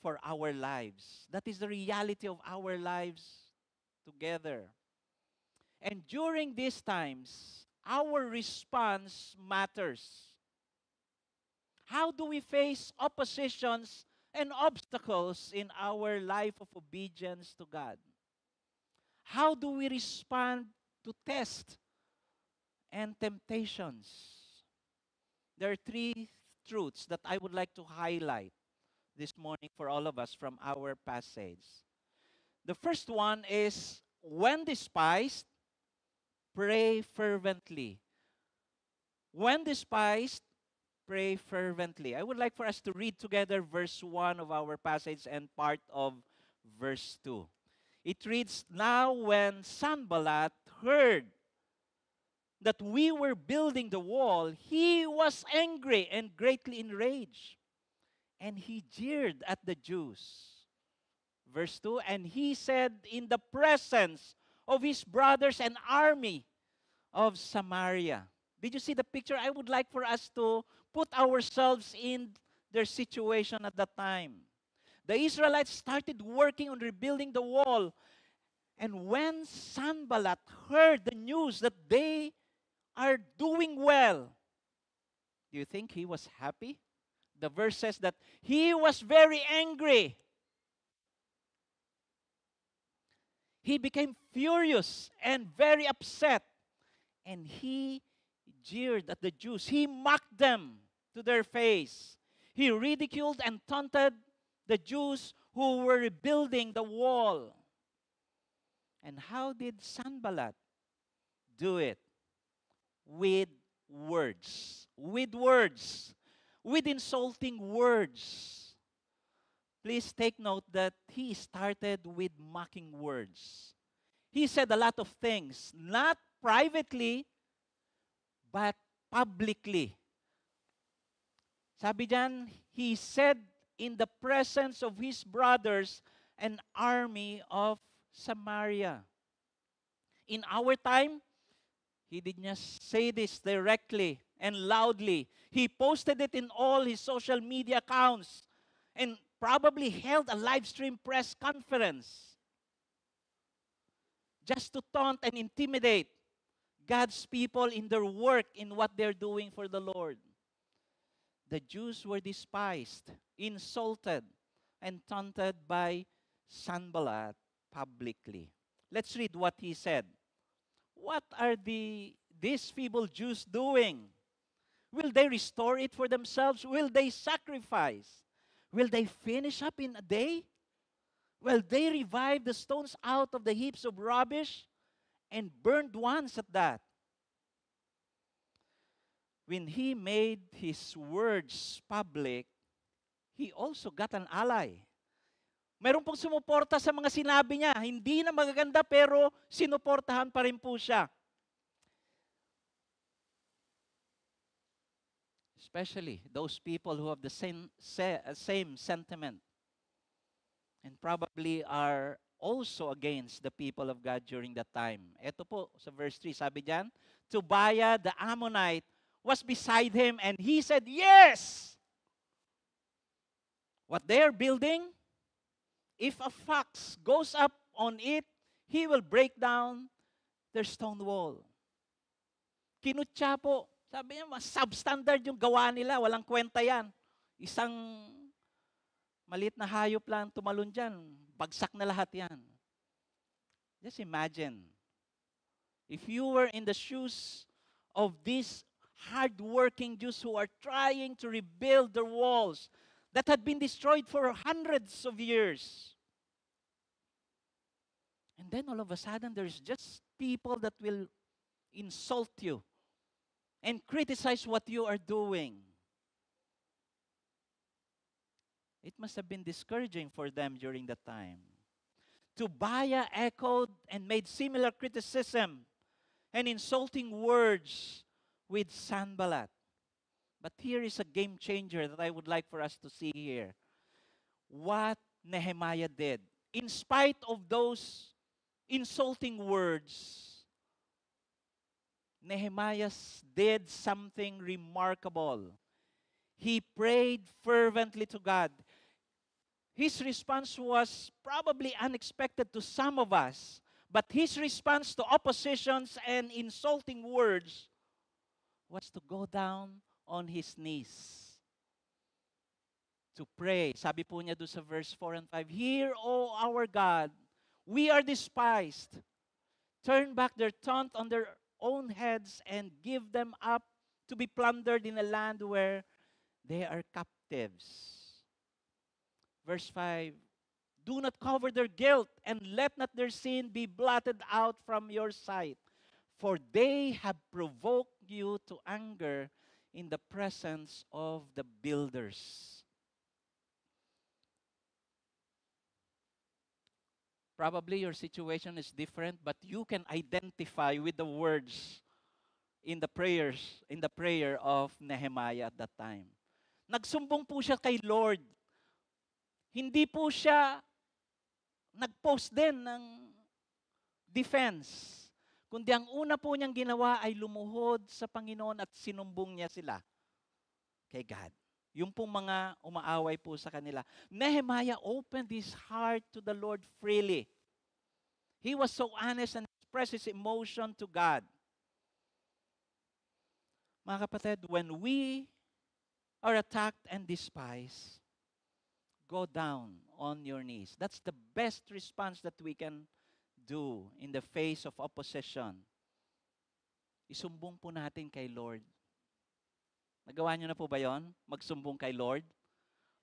for our lives. That is the reality of our lives together. And during these times, our response matters. How do we face oppositions and obstacles in our life of obedience to God? How do we respond to tests and temptations? There are three truths that I would like to highlight this morning for all of us from our passage. The first one is, when despised, pray fervently. When despised, pray fervently. I would like for us to read together verse 1 of our passage and part of verse 2. It reads, "Now when Sanballat heard that we were building the wall, he was angry and greatly enraged, and he jeered at the Jews." Verse 2, "And he said in the presence of his brothers and army of Samaria." Did you see the picture? I would like for us to put ourselves in their situation at that time. The Israelites started working on rebuilding the wall. And when Sanballat heard the news that they are doing well, do you think he was happy? The verse says that he was very angry. He became furious and very upset. And he jeered at the Jews. He mocked them to their face. He ridiculed and taunted the Jews who were rebuilding the wall. And how did Sanballat do it? With words. With words. With insulting words. Please take note that he started with mocking words. He said a lot of things, not privately, but publicly. Sabi diyan, he said in the presence of his brothers, an army of Samaria. In our time, he did not say this directly and loudly. He posted it in all his social media accounts and probably held a live stream press conference just to taunt and intimidate God's people in their work, in what they're doing for the Lord. The Jews were despised, insulted, and taunted by Sanballat publicly. Let's read what he said. What are these feeble Jews doing? Will they restore it for themselves? Will they sacrifice? Will they finish up in a day? Will they revive the stones out of the heaps of rubbish and burned ones at that? When he made his words public, he also got an ally. Mayroon pong sumuporta sa mga sinabi niya. Hindi na magaganda pero sinuportahan pa rin po siya. Especially those people who have the same sentiment and probably are also against the people of God during that time. Ito po sa verse 3, sabi diyan, Tobiah the Ammonite was beside him and he said, "Yes! What they are building, if a fox goes up on it, he will break down their stone wall." Kinutya po. Sabi niya, substandard yung gawa nila. Walang kwenta yan. Isang maliit na hayop lang tumalon dyan. Bagsak na lahat yan. Just imagine. If you were in the shoes of these hard-working Jews who are trying to rebuild their walls that had been destroyed for hundreds of years. And then all of a sudden, there's just people that will insult you and criticize what you are doing. It must have been discouraging for them during that time. Tobiah echoed and made similar criticism and insulting words with Sanballat. But here is a game changer that I would like for us to see here. What Nehemiah did. In spite of those insulting words, Nehemiah did something remarkable. He prayed fervently to God. His response was probably unexpected to some of us, but his response to oppositions and insulting words was to go down on his knees to pray. Sabi po niya doon sa verse 4 and 5, "Hear, O our God, we are despised. Turn back their taunt on their own heads and give them up to be plundered in a land where they are captives." Verse 5, "Do not cover their guilt and let not their sin be blotted out from your sight, for they have provoked you to anger in the presence of the builders." Probably your situation is different, but you can identify with the words in the prayer of Nehemiah at that time. Nagsumbong po siya kay Lord. Hindi po siya nag-post din ng defense. Kundi ang una po niyang ginawa ay lumuhod sa Panginoon at sinumbong niya sila kay God. Yung pong mga umaaway po sa kanila. Nehemiah opened his heart to the Lord freely. He was so honest and expressed his emotion to God. Mga kapatid, when we are attacked and despised, go down on your knees. That's the best response that we can do in the face of opposition. Isumbong po natin kay Lord. Nagawa niyo na po ba yon? Magsumbong kay Lord?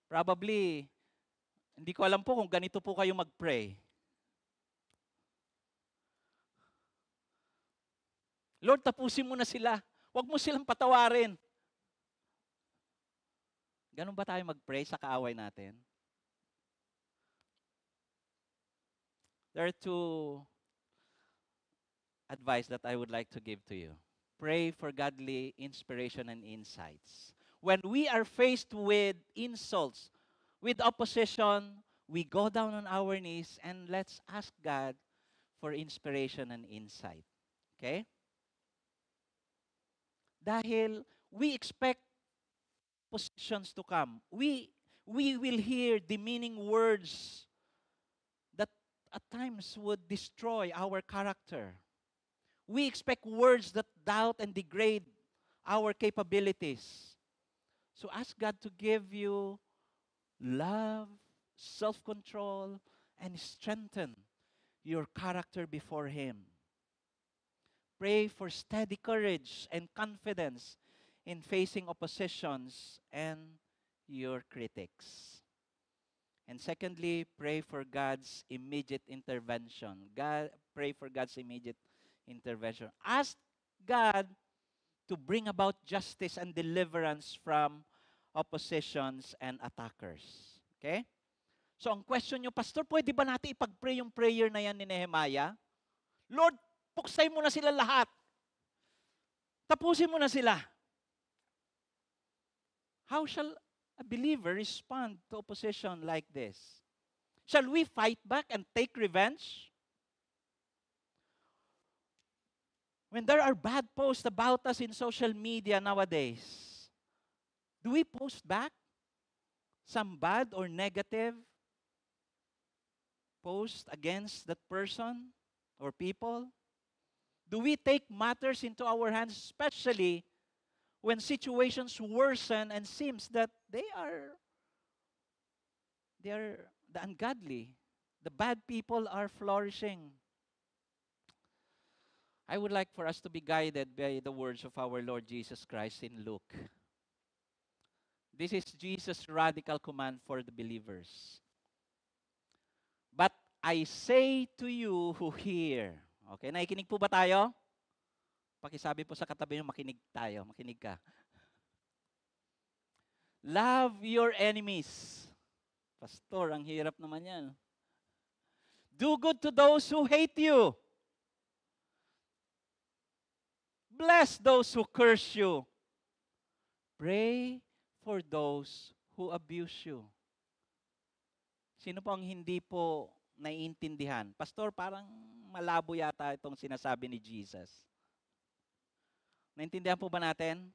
Probably, hindi ko alam po kung ganito po kayo mag-pray. Lord, tapusin mo na sila. Huwag mo silang patawarin. Ganun ba tayo mag-pray sa kaaway natin? There are two advice that I would like to give to you. Pray for godly inspiration and insights. When we are faced with insults, with opposition, we go down on our knees and let's ask God for inspiration and insight. Okay? Dahil we expect positions to come. We will hear demeaning words that at times would destroy our character. We expect words that doubt and degrade our capabilities. So ask God to give you love, self-control, and strengthen your character before Him. Pray for steady courage and confidence in facing oppositions and your critics. And secondly, pray for God's immediate intervention. Pray for God's immediate intervention. Ask God to bring about justice and deliverance from oppositions and attackers. Okay? So ang question nyo, Pastor, pwede ba natin ipag-pray yung prayer na yan ni Nehemiah? Lord, puksay mo na sila lahat. Tapusin mo na sila. How shall a believer respond to opposition like this? Shall we fight back and take revenge? When there are bad posts about us in social media nowadays, do we post back some bad or negative post against that person or people? Do we take matters into our hands, especially when situations worsen and seems that they are the ungodly, the bad people are flourishing? I would like for us to be guided by the words of our Lord Jesus Christ in Luke. This is Jesus' radical command for the believers. But I say to you who hear. Okay, nakikinig po ba tayo? Pakisabi po sa katabi nyo, makinig tayo. Makinig ka. Love your enemies. Pastor, ang hirap naman yan. Do good to those who hate you. Bless those who curse you. Pray for those who abuse you. Sino po ang hindi po naiintindihan? Pastor, parang malabo yata itong sinasabi ni Jesus. Naintindihan po ba natin?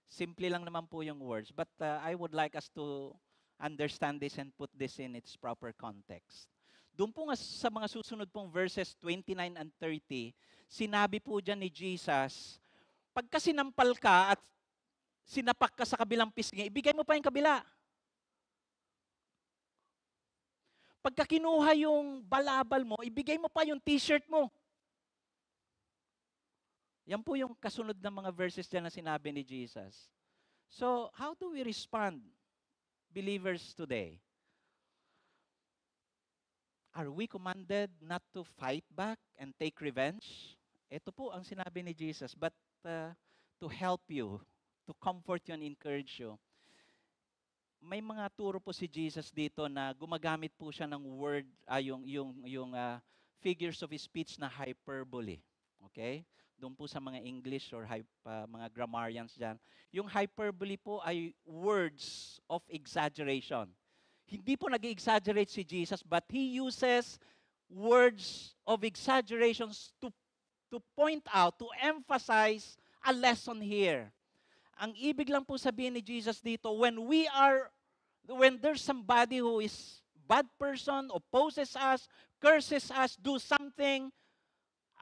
Simple lang naman po yung words. But I would like us to understand this and put this in its proper context. Doon po nga sa mga susunod pong verses 29 and 30, sinabi po dyan ni Jesus, pagka sinampal ka at sinapak ka sa kabilang pisngi, ibigay mo pa yung kabila. Pagka kinuha yung balabal mo, ibigay mo pa yung t-shirt mo. Yan po yung kasunod ng mga verses dyan na sinabi ni Jesus. So, how do we respond, believers today? Are we commanded not to fight back and take revenge? Ito po ang sinabi ni Jesus, but to help you, to comfort you and encourage you. may mga turo po si Jesus dito na gumagamit po siya ng word, figures of speech na hyperbole. Okay? Doon po sa mga English or mga grammarians dyan. Yung hyperbole po ay words of exaggeration. Hindi po nag-exaggerate si Jesus, but He uses words of exaggerations to point out, to emphasize a lesson here. Ang ibig lang po sabihin ni Jesus dito, when there's somebody who is bad person, opposes us, curses us, do something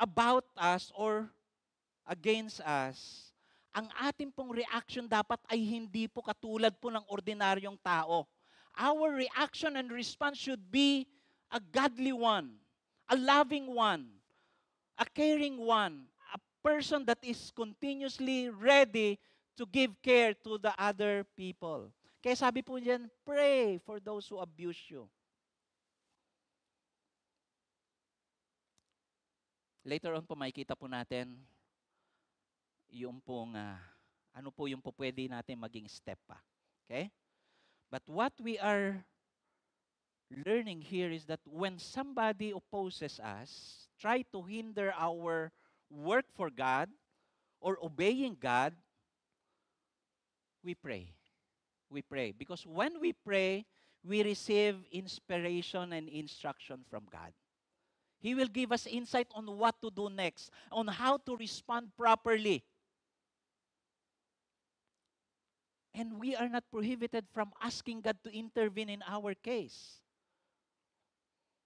about us or against us, ang ating pong reaction dapat ay hindi po katulad po ng ordinaryong tao. Our reaction and response should be a godly one, a loving one, a caring one, a person that is continuously ready to give care to the other people. Kaya sabi po diyan, pray for those who abuse you. Later on po makikita po natin yung pong ano po yung po pwede natin maging step pa. Okay? But what we are learning here is that when somebody opposes us, try to hinder our work for God or obeying God, we pray. We pray. Because when we pray, we receive inspiration and instruction from God. He will give us insight on what to do next, on how to respond properly. And we are not prohibited from asking God to intervene in our case.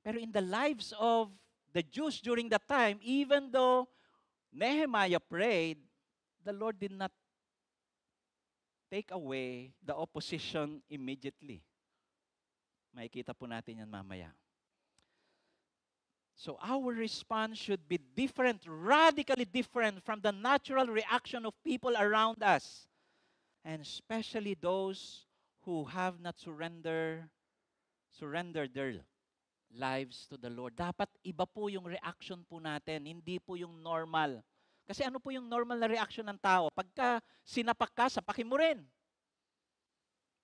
Pero in the lives of the Jews during that time, even though Nehemiah prayed, the Lord did not take away the opposition immediately. Makikita po natin yan mamaya. So our response should be different, radically different from the natural reaction of people around us. And especially those who have not surrendered their lives to the Lord. Dapat iba po yung reaction po natin, hindi po yung normal. Kasi ano po yung normal na reaction ng tao? Pagka sinapak ka, sapakin mo rin.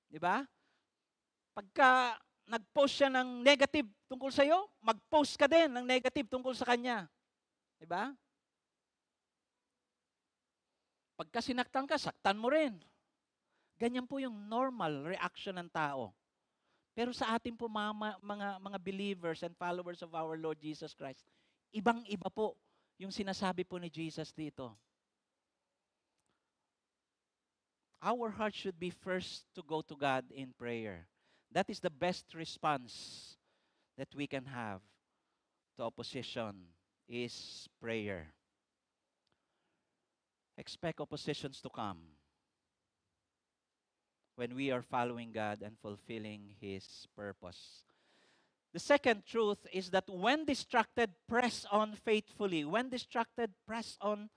Di ba? Pagka nag-post siya ng negative tungkol sa iyo, mag-post ka din ng negative tungkol sa kanya. Di ba? Pagka sinaktan ka, saktan mo rin. Ganyan po yung normal reaction ng tao. Pero sa atin po mga believers and followers of our Lord Jesus Christ, ibang-iba po yung sinasabi po ni Jesus dito. Our heart should be first to go to God in prayer. That is the best response that we can have to opposition is prayer. Expect oppositions to come when we are following God and fulfilling His purpose. The second truth is that when distracted, press on faithfully. When distracted, press on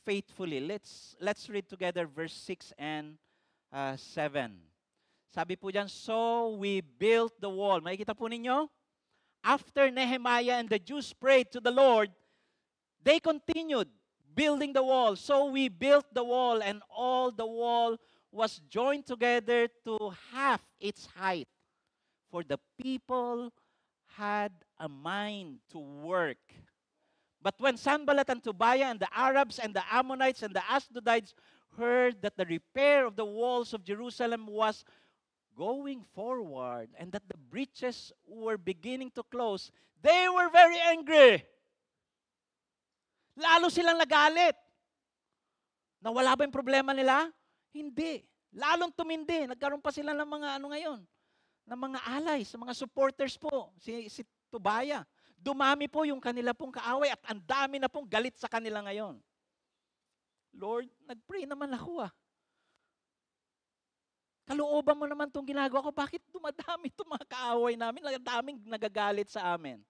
faithfully. Let's read together verse 6 and 7. Sabi po dyan, so we built the wall. Makikita po ninyo? After Nehemiah and the Jews prayed to the Lord, they continued building the wall. So we built the wall, and all the wall was joined together to half its height. For the people had a mind to work. But when Sanballat and Tobiah and the Arabs and the Ammonites and the Asdodites heard that the repair of the walls of Jerusalem was going forward and that the breaches were beginning to close, they were very angry. Lalo silang nagalit. Nawala ba yung problema nila? Hindi. Lalong tumindi. Nagkaroon pa sila ng mga ngayon, ng mga allies, mga supporters po. Si Tobiah. Dumami po yung kanila pong kaaway at ang dami na pong galit sa kanila ngayon. Lord, nag-pray naman ako . Kalooban mo naman itong ginagawa ko. Bakit dumadami itong mga kaaway namin? Daming nagagalit sa amin.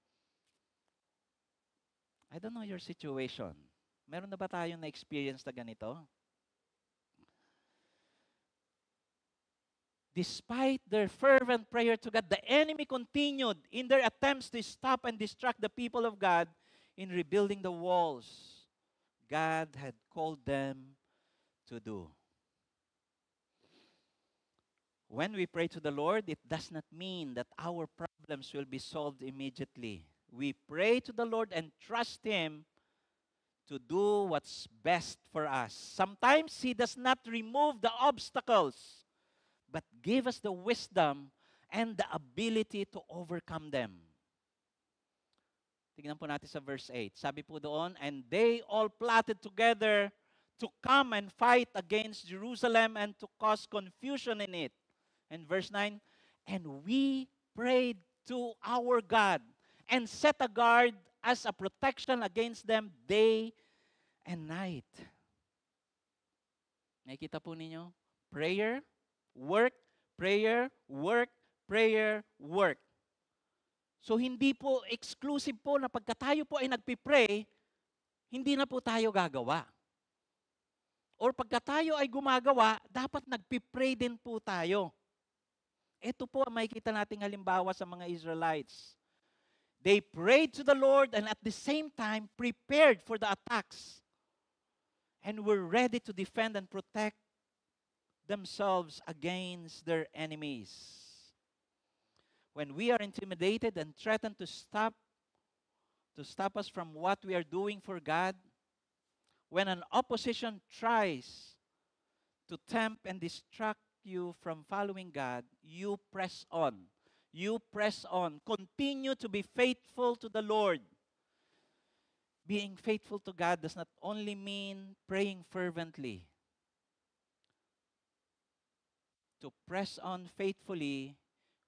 I don't know your situation. Meron na ba tayong na-experience na ganito? Despite their fervent prayer to God, the enemy continued in their attempts to stop and distract the people of God in rebuilding the walls God had called them to do. When we pray to the Lord, it does not mean that our problems will be solved immediately. We pray to the Lord and trust Him to do what's best for us. Sometimes He does not remove the obstacles, but give us the wisdom and the ability to overcome them. Tingnan po natin sa verse 8. Sabi po doon, and they all plotted together to come and fight against Jerusalem and to cause confusion in it. And verse 9, and we prayed to our God and set a guard as a protection against them day and night. Nakikita po ninyo? Prayer, work, prayer, work, prayer, work. So hindi po exclusive po na pagka tayo po ay nagpipray, hindi na po tayo gagawa. Or pagka tayo ay gumagawa, dapat nagpipray din po tayo. Ito po ang makikita nating halimbawa sa mga Israelites. They prayed to the Lord and at the same time prepared for the attacks and were ready to defend and protect themselves against their enemies. When we are intimidated and threatened to stop us from what we are doing for God, when an opposition tries to tempt and distract you from following God, you press on. You press on. Continue to be faithful to the Lord. Being faithful to God does not only mean praying fervently. To press on faithfully,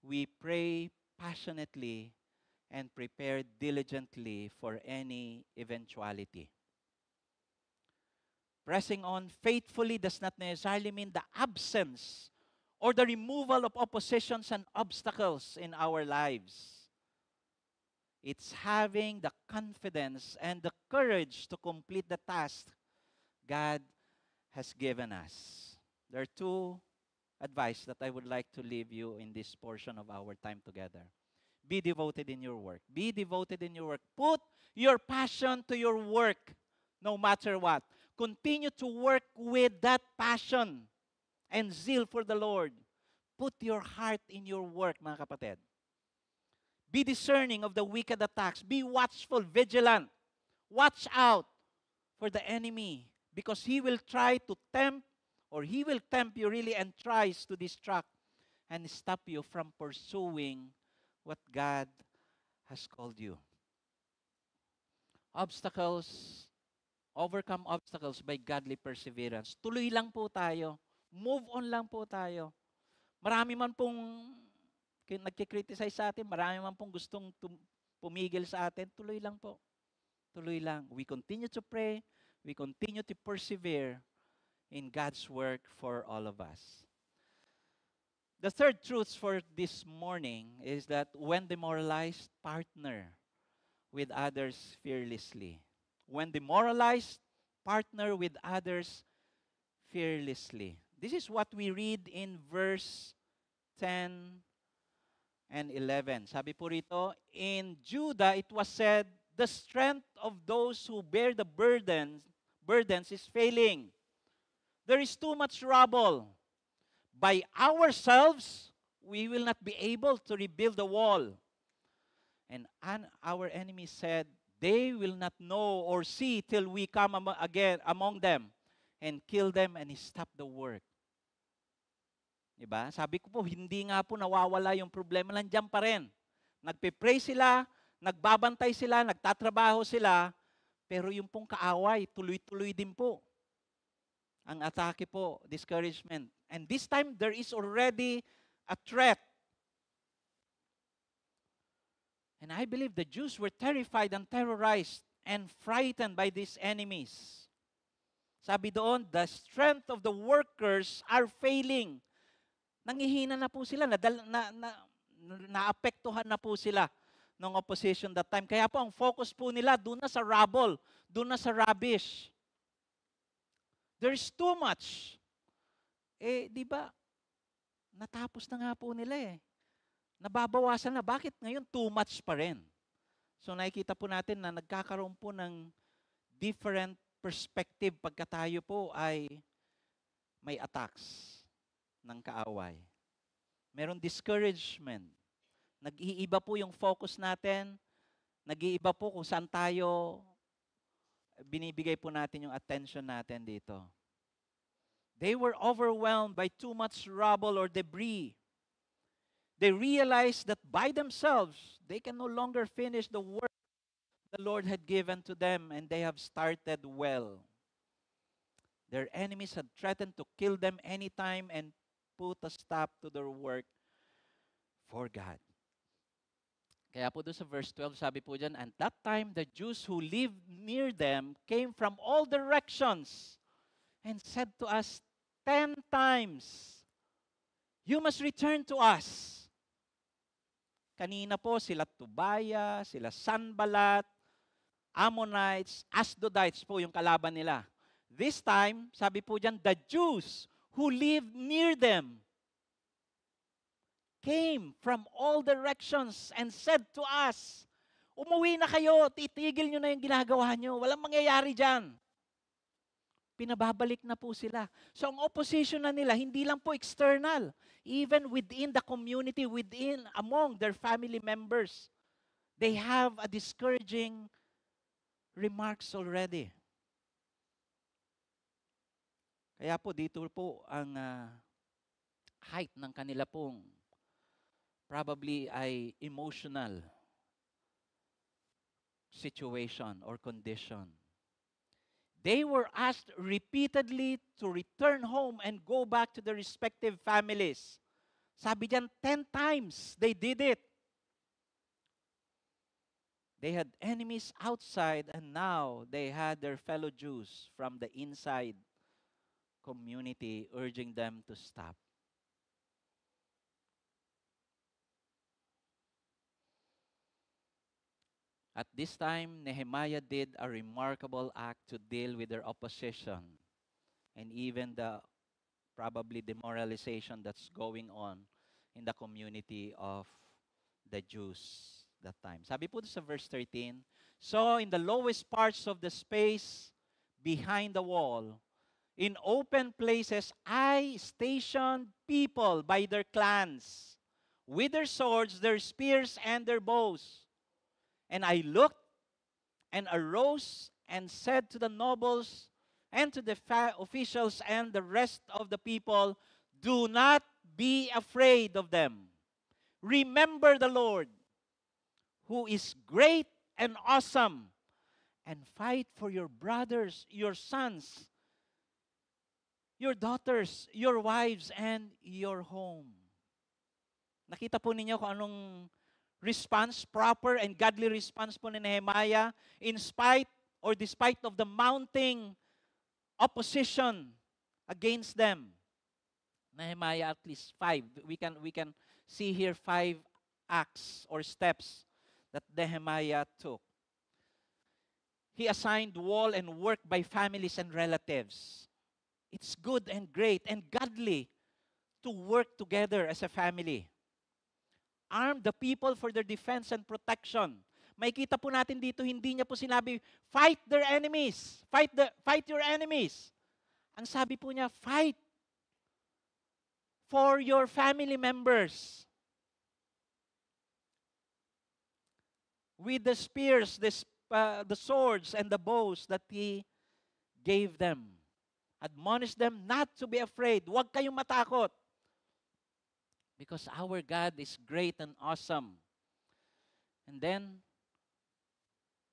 we pray passionately and prepare diligently for any eventuality. Pressing on faithfully does not necessarily mean the absence or the removal of oppositions and obstacles in our lives. It's having the confidence and the courage to complete the task God has given us. There are two advice that I would like to leave you in this portion of our time together. Be devoted in your work. Be devoted in your work. Put your passion to your work no matter what. Continue to work with that passion and zeal for the Lord. Put your heart in your work, mga kapatid. Be discerning of the wicked attacks. Be watchful, vigilant. Watch out for the enemy because he will try to tempt or he will tempt you really and tries to distract and stop you from pursuing what God has called you. Overcome obstacles by godly perseverance. Tuloy lang po tayo. Move on lang po tayo. Marami man pong nagkikriticize sa atin, marami man pong gustong pumigil sa atin, tuloy lang po. Tuloy lang. We continue to pray. We continue to persevere in God's work for all of us. The third truth for this morning is that when demoralized, partner with others fearlessly. When demoralized, partner with others fearlessly. This is what we read in verse 10 and 11. Sabi po rito, in Judah it was said, the strength of those who bear the burdens is failing. There is too much rubble. By ourselves, we will not be able to rebuild the wall. And our enemy said, they will not know or see till we come again among them and kill them and stop the work. Diba? Sabi ko po, hindi nga po nawawala yung problema. Nandiyan pa rin. Nagpe-pray sila, nagbabantay sila, nagtatrabaho sila, pero yung pong kaaway, tuloy-tuloy din po. Ang atake po, discouragement. And this time, there is already a threat. And I believe the Jews were terrified and terrorized and frightened by these enemies. Sabi doon, the strength of the workers are failing. Nangihina na po sila, naapektuhan na po sila ng opposition that time. Kaya po ang focus po nila doon na sa rubble, doon na sa rubbish. There's too much. Di ba? Natapos na nga po nila eh. Nababawasan na. Bakit ngayon too much pa rin? So nakikita po natin na nagkakaroon po ng different perspective pagka tayo po ay may attacks ng kaaway. Meron discouragement. Nag-iiba po yung focus natin. Nag-iiba po kung saan tayo binibigay po natin yung attention natin dito. They were overwhelmed by too much rubble or debris. They realized that by themselves, they can no longer finish the work the Lord had given to them, and they have started well. Their enemies had threatened to kill them anytime and put a stop to their work for God. Kaya po doon sa verse 12, sabi po dyan, "And that time the Jews who lived near them came from all directions and said to us 10 times, 'You must return to us.'" Kanina po sila Tubaya, sila Sanballat, Ammonites, Asdodites po yung kalaban nila. This time, sabi po dyan, the Jews who lived near them came from all directions and said to us, "Umuwi na kayo, titigil nyo na yung ginagawa nyo, walang mangyayari dyan." Pinababalik na po sila. So ang opposition na nila, hindi lang po external. Even within the community, among their family members, they have a discouraging remarks already. Kaya po dito po ang height ng kanila pong probably ay emotional situation or condition. They were asked repeatedly to return home and go back to their respective families. Sabi diyan, 10 times they did it. They had enemies outside, and now they had their fellow Jews from the inside community urging them to stop. At this time, Nehemiah did a remarkable act to deal with their opposition and even the probably demoralization that's going on in the community of the Jews that time. Sabi po sa verse 13, "So in the lowest parts of the space behind the wall, in open places, I stationed people by their clans, with their swords, their spears, and their bows. And I looked and arose and said to the nobles and to the officials and the rest of the people, 'Do not be afraid of them. Remember the Lord, who is great and awesome, and fight for your brothers, your sons, your daughters, your wives, and your home.'" Nakita po ninyo kung anong response, proper and godly response po ni Nehemiah in spite or despite of the mounting opposition against them. Nehemiah at least 5. We can see here 5 acts or steps that Nehemiah took. He assigned wall and work by families and relatives. It's good and great and godly to work together as a family. Arm the people for their defense and protection. Makikita po natin dito, hindi niya po sinabi, fight their enemies. Fight your enemies. Ang sabi po niya, fight for your family members. With the spears, the swords, and the bows that He gave them. Admonish them not to be afraid. Huwag kayong matakot. Because our God is great and awesome. And then,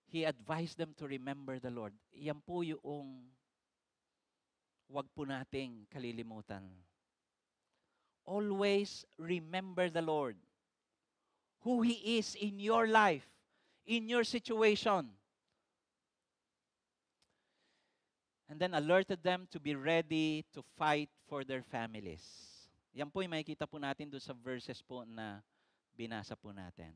He advised them to remember the Lord. Yan po yung wag po nating kalilimutan. Always remember the Lord. Who He is in your life, in your situation. And then alerted them to be ready to fight for their families. Yan po yung makikita po natin doon sa verses po na binasa po natin.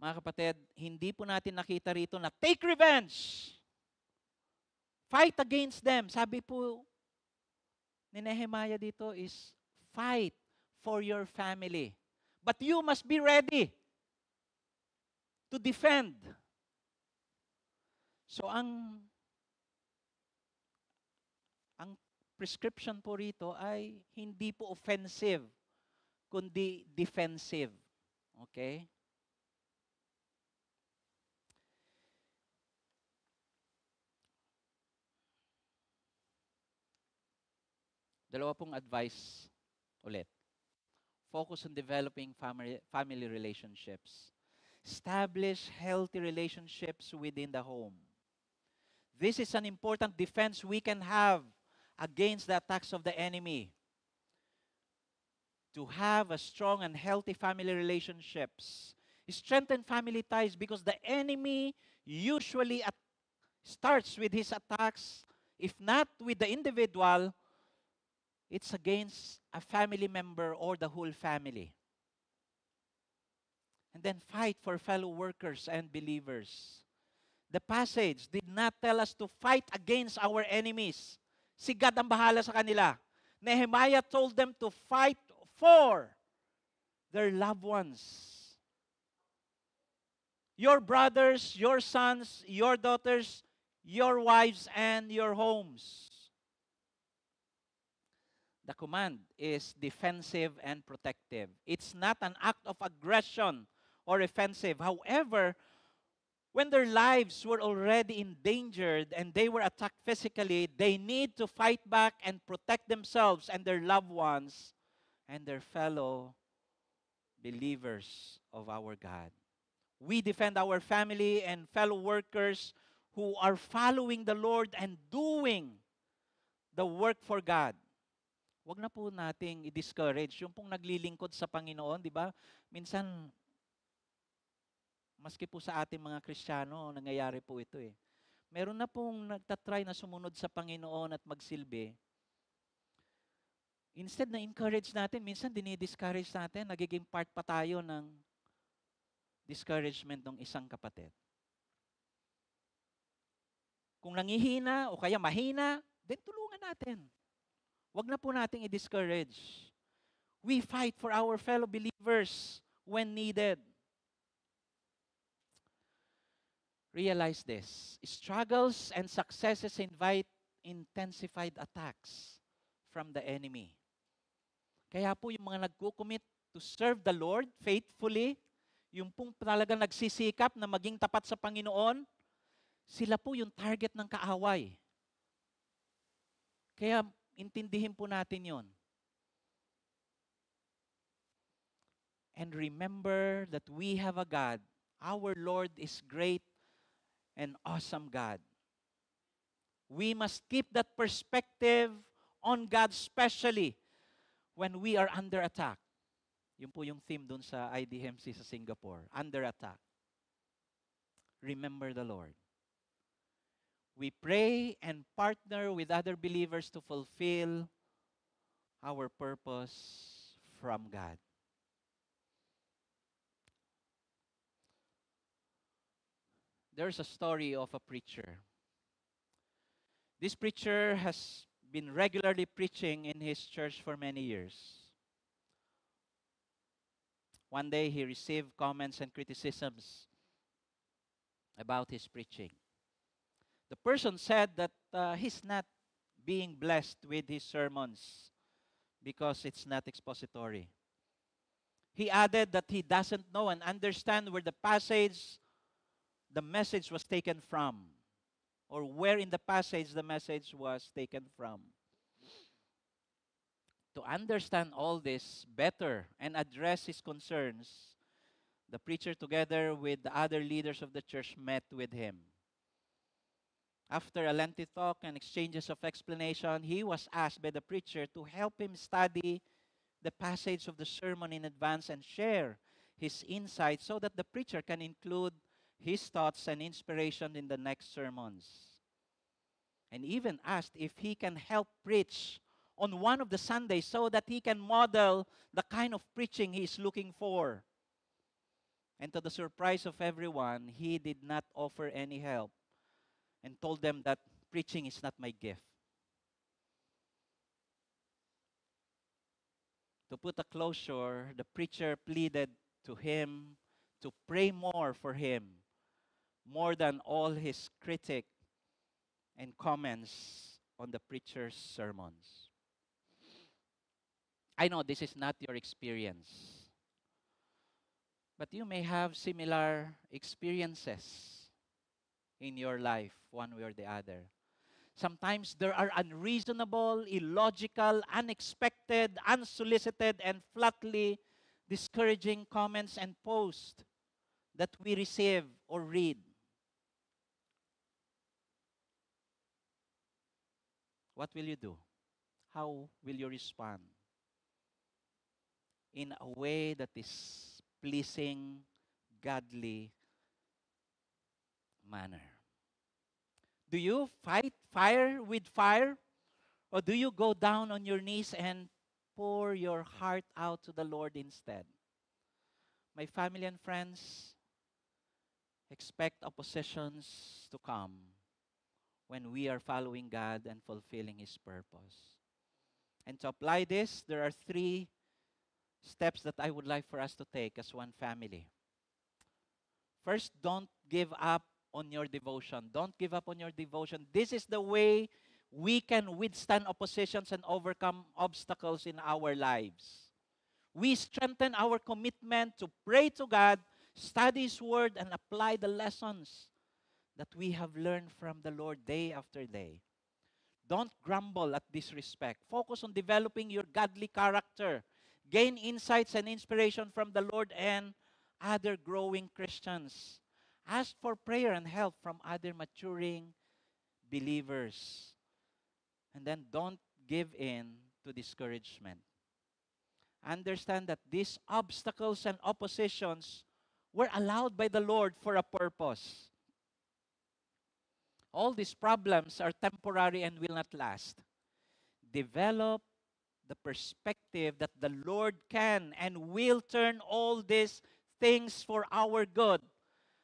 Mga kapatid, hindi po natin nakita rito na take revenge. Fight against them. Sabi po ni Nehemiah dito is fight for your family. But you must be ready to defend. So ang prescription po rito ay hindi po offensive, kundi defensive. Okay? Dalawa pong advice ulit. Focus on developing family relationships. Establish healthy relationships within the home. This is an important defense we can have against the attacks of the enemy. To have a strong and healthy family relationships. Strengthen family ties because the enemy usually starts with his attacks, if not with the individual, it's against a family member or the whole family. And then fight for fellow workers and believers. The passage did not tell us to fight against our enemies. Si God ang bahala sa kanila. Nehemiah told them to fight for their loved ones. Your brothers, your sons, your daughters, your wives, and your homes. The command is defensive and protective. It's not an act of aggression or offensive. However, when their lives were already endangered and they were attacked physically, they need to fight back and protect themselves and their loved ones and their fellow believers of our God. We defend our family and fellow workers who are following the Lord and doing the work for God. Huwag na po nating i-discourage. Yung pong naglilingkod sa Panginoon, di ba? Minsan, maski po sa ating mga Kristiyano, nangyayari po ito eh. Meron na pong nagtatry na sumunod sa Panginoon at magsilbi. Instead na encourage natin, minsan dinidiscourage natin, nagiging part pa tayo ng discouragement ng isang kapatid. Kung nangihina o kaya mahina, then tulungan natin. Huwag na po nating i-discourage. We fight for our fellow believers when needed. Realize this. Struggles and successes invite intensified attacks from the enemy. Kaya po yung mga nagko-commit to serve the Lord faithfully, yung pong talagang nagsisikap na maging tapat sa Panginoon, sila po yung target ng kaaway. Kaya intindihin po natin yon. And remember that we have a God. Our Lord is great and awesome God. We must keep that perspective on God, especially when we are under attack. Yun po yung theme dun sa IDMC sa Singapore. Under attack. Remember the Lord. We pray and partner with other believers to fulfill our purpose from God. There's a story of a preacher. This preacher has been regularly preaching in his church for many years. One day he received comments and criticisms about his preaching. The person said that he's not being blessed with his sermons because it's not expository. He added that he doesn't know and understand where the passage, the message was taken from, or where in the passage the message was taken from. To understand all this better and address his concerns, the preacher, together with the other leaders of the church, met with him. After a lengthy talk and exchanges of explanation, he was asked by the preacher to help him study the passage of the sermon in advance and share his insights so that the preacher can include his thoughts and inspiration in the next sermons. And even asked if he can help preach on one of the Sundays so that he can model the kind of preaching he is looking for. And to the surprise of everyone, he did not offer any help and told them that preaching is not my gift. To put a closure, the preacher pleaded to him to pray more for him, more than all his critic and comments on the preacher's sermons. I know this is not your experience, but you may have similar experiences in your life, one way or the other. Sometimes there are unreasonable, illogical, unexpected, unsolicited, and flatly discouraging comments and posts that we receive or read. What will you do? How will you respond? In a way that is pleasing, godly manner. Do you fight fire with fire? Or do you go down on your knees and pour your heart out to the Lord instead? My family and friends, expect oppositions to come when we are following God and fulfilling His purpose. And to apply this, there are 3 steps that I would like for us to take as one family. First, don't give up on your devotion. Don't give up on your devotion. This is the way we can withstand oppositions and overcome obstacles in our lives. We strengthen our commitment to pray to God, study His Word, and apply the lessons that we have learned from the Lord day after day. Don't grumble at this respect. Focus on developing your godly character. Gain insights and inspiration from the Lord and other growing Christians. Ask for prayer and help from other maturing believers. And then don't give in to discouragement. Understand that these obstacles and oppositions were allowed by the Lord for a purpose. All these problems are temporary and will not last. Develop the perspective that the Lord can and will turn all these things for our good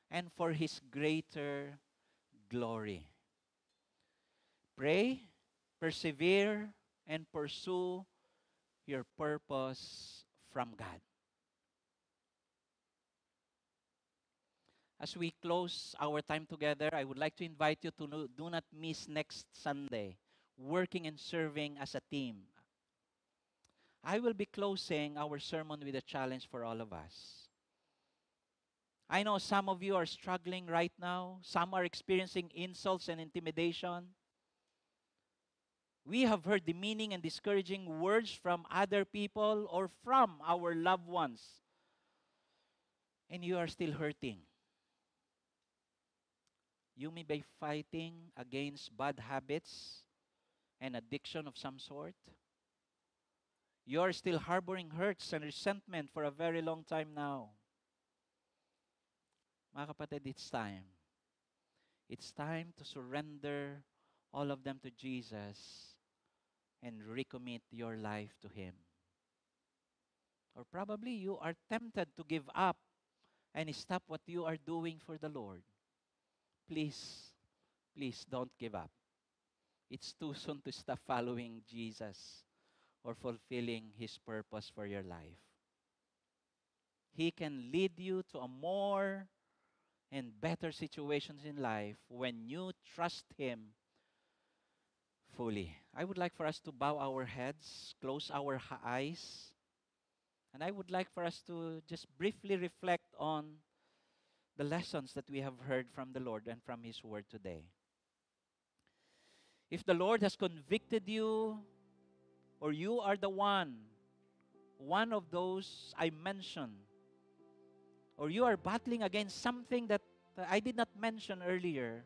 and for His greater glory. Pray, persevere, and pursue your purpose from God. As we close our time together, I would like to invite you to do not miss next Sunday, working and serving as a team. I will be closing our sermon with a challenge for all of us. I know some of you are struggling right now. Some are experiencing insults and intimidation. We have heard demeaning and discouraging words from other people or from our loved ones. And you are still hurting. You may be fighting against bad habits and addiction of some sort. You are still harboring hurts and resentment for a very long time now. Mga kapatid, it's time. It's time to surrender all of them to Jesus and recommit your life to Him. Or probably you are tempted to give up and stop what you are doing for the Lord. Please, please don't give up. It's too soon to stop following Jesus or fulfilling His purpose for your life. He can lead you to a more and better situations in life when you trust Him fully. I would like for us to bow our heads, close our eyes, and I would like for us to just briefly reflect on the lessons that we have heard from the Lord and from His Word today. If the Lord has convicted you, or you are the one of those I mentioned, or you are battling against something that I did not mention earlier,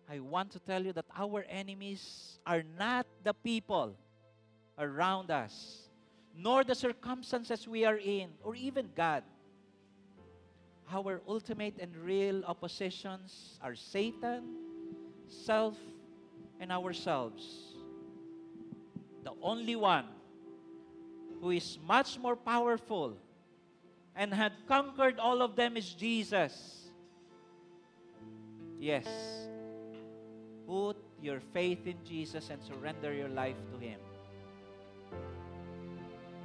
I want to tell you that our enemies are not the people around us, nor the circumstances we are in, or even God. Our ultimate and real oppositions are Satan, self, and ourselves. The only one who is much more powerful and had conquered all of them is Jesus. Yes. Put your faith in Jesus and surrender your life to Him.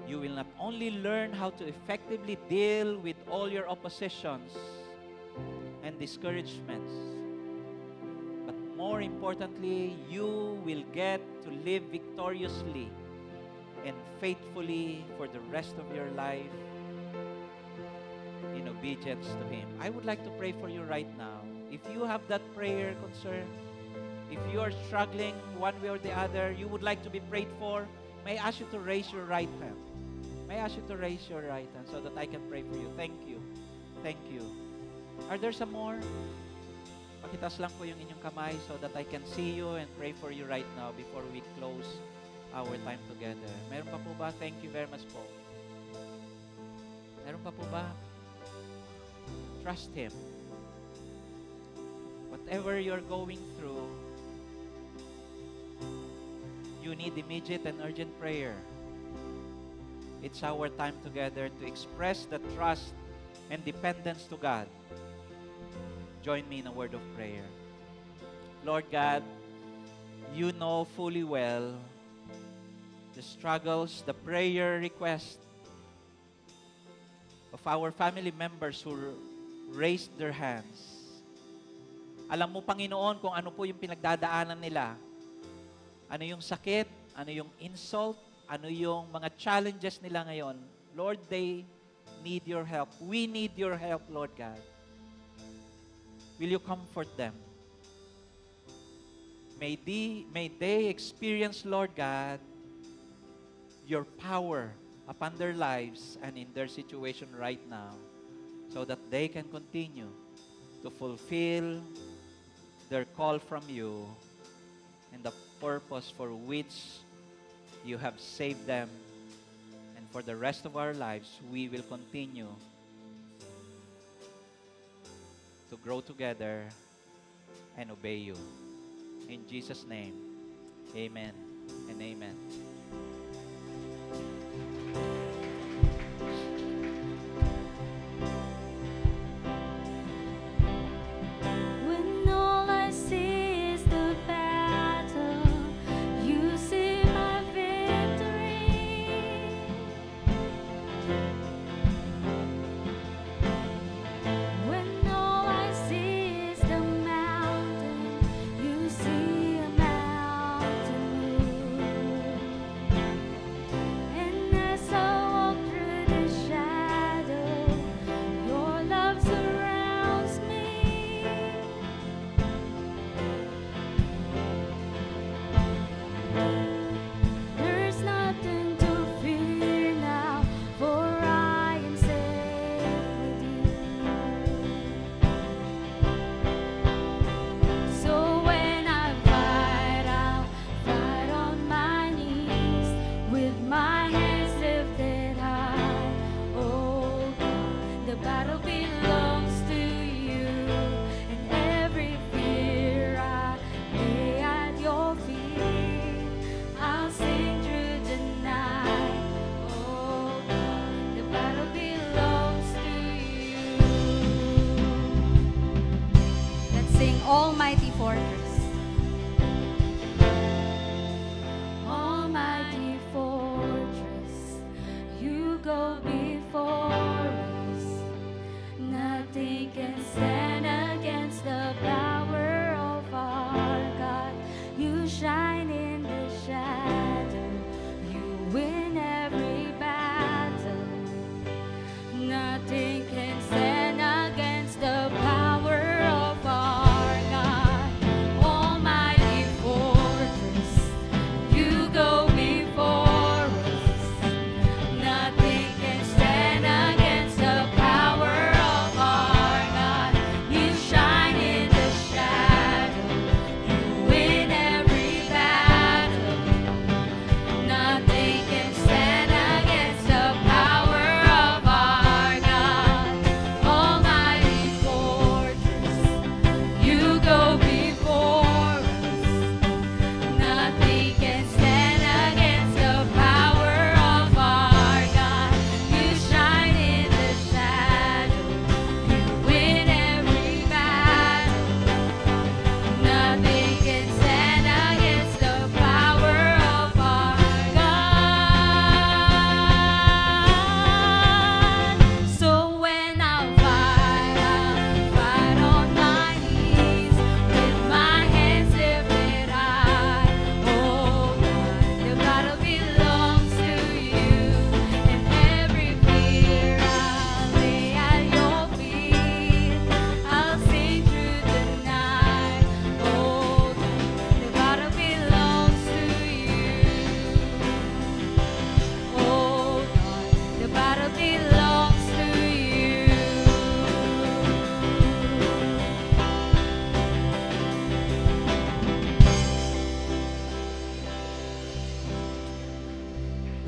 You will not only learn how to effectively deal with all your oppositions and discouragements, but more importantly, you will get to live victoriously and faithfully for the rest of your life in obedience to Him. I would like to pray for you right now. If you have that prayer concern, if you are struggling one way or the other, you would like to be prayed for, may I ask you to raise your right hand. May I ask you to raise your right hand so that I can pray for you. Thank you. Thank you. Are there some more? Pakitaas lang po yung inyong kamay so that I can see you and pray for you right now before we close our time together. Meron pa po ba? Thank you very much po. Meron pa po ba? Trust Him. Whatever you're going through, you need immediate and urgent prayer. It's our time together to express the trust and dependence to God. Join me in a word of prayer. Lord God, you know fully well the struggles, the prayer request of our family members who raised their hands. Alam mo, Panginoon, kung ano po yung pinagdadaanan nila. Ano yung sakit, ano yung insult, ano yung mga challenges nila ngayon. Lord, they need your help. We need your help, Lord God. Will you comfort them? May they experience, Lord God, your power upon their lives and in their situation right now so that they can continue to fulfill their call from you and the purpose for which you have saved them. And for the rest of our lives, we will continue to grow together and obey you. In Jesus' name, amen and amen. When all I see is the battle, you see my victory. When all I see is the mountain, you see a mountain move. And as I walk through the shadow, your love surrounds me. There's nothing to fear now, for I am safe with you. So when I fight, I'll fight on my knees with my hands lifted high. Oh God, the battle belongs to you, and every fear I lay at your feet. I'll sing through the night. Oh God, the battle belongs to you. Let's sing Almighty Fortress. Almighty Fortress, you go before us. Nothing can stand against the power of our God. You shine in the shadow, you win every battle. Nothing can stand against the power of our God.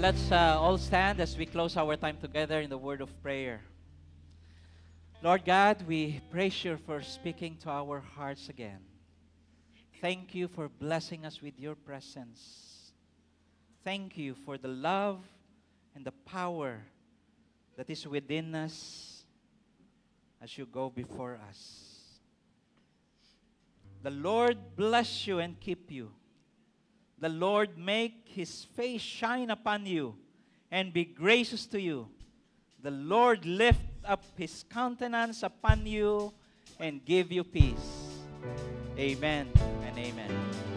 Let's all stand as we close our time together in the word of prayer. Lord God, we praise you for speaking to our hearts again. Thank you for blessing us with your presence. Thank you for the love and the power that is within us as you go before us. The Lord bless you and keep you. The Lord make His face shine upon you and be gracious to you. The Lord lift up His countenance upon you and give you peace. Amen and amen.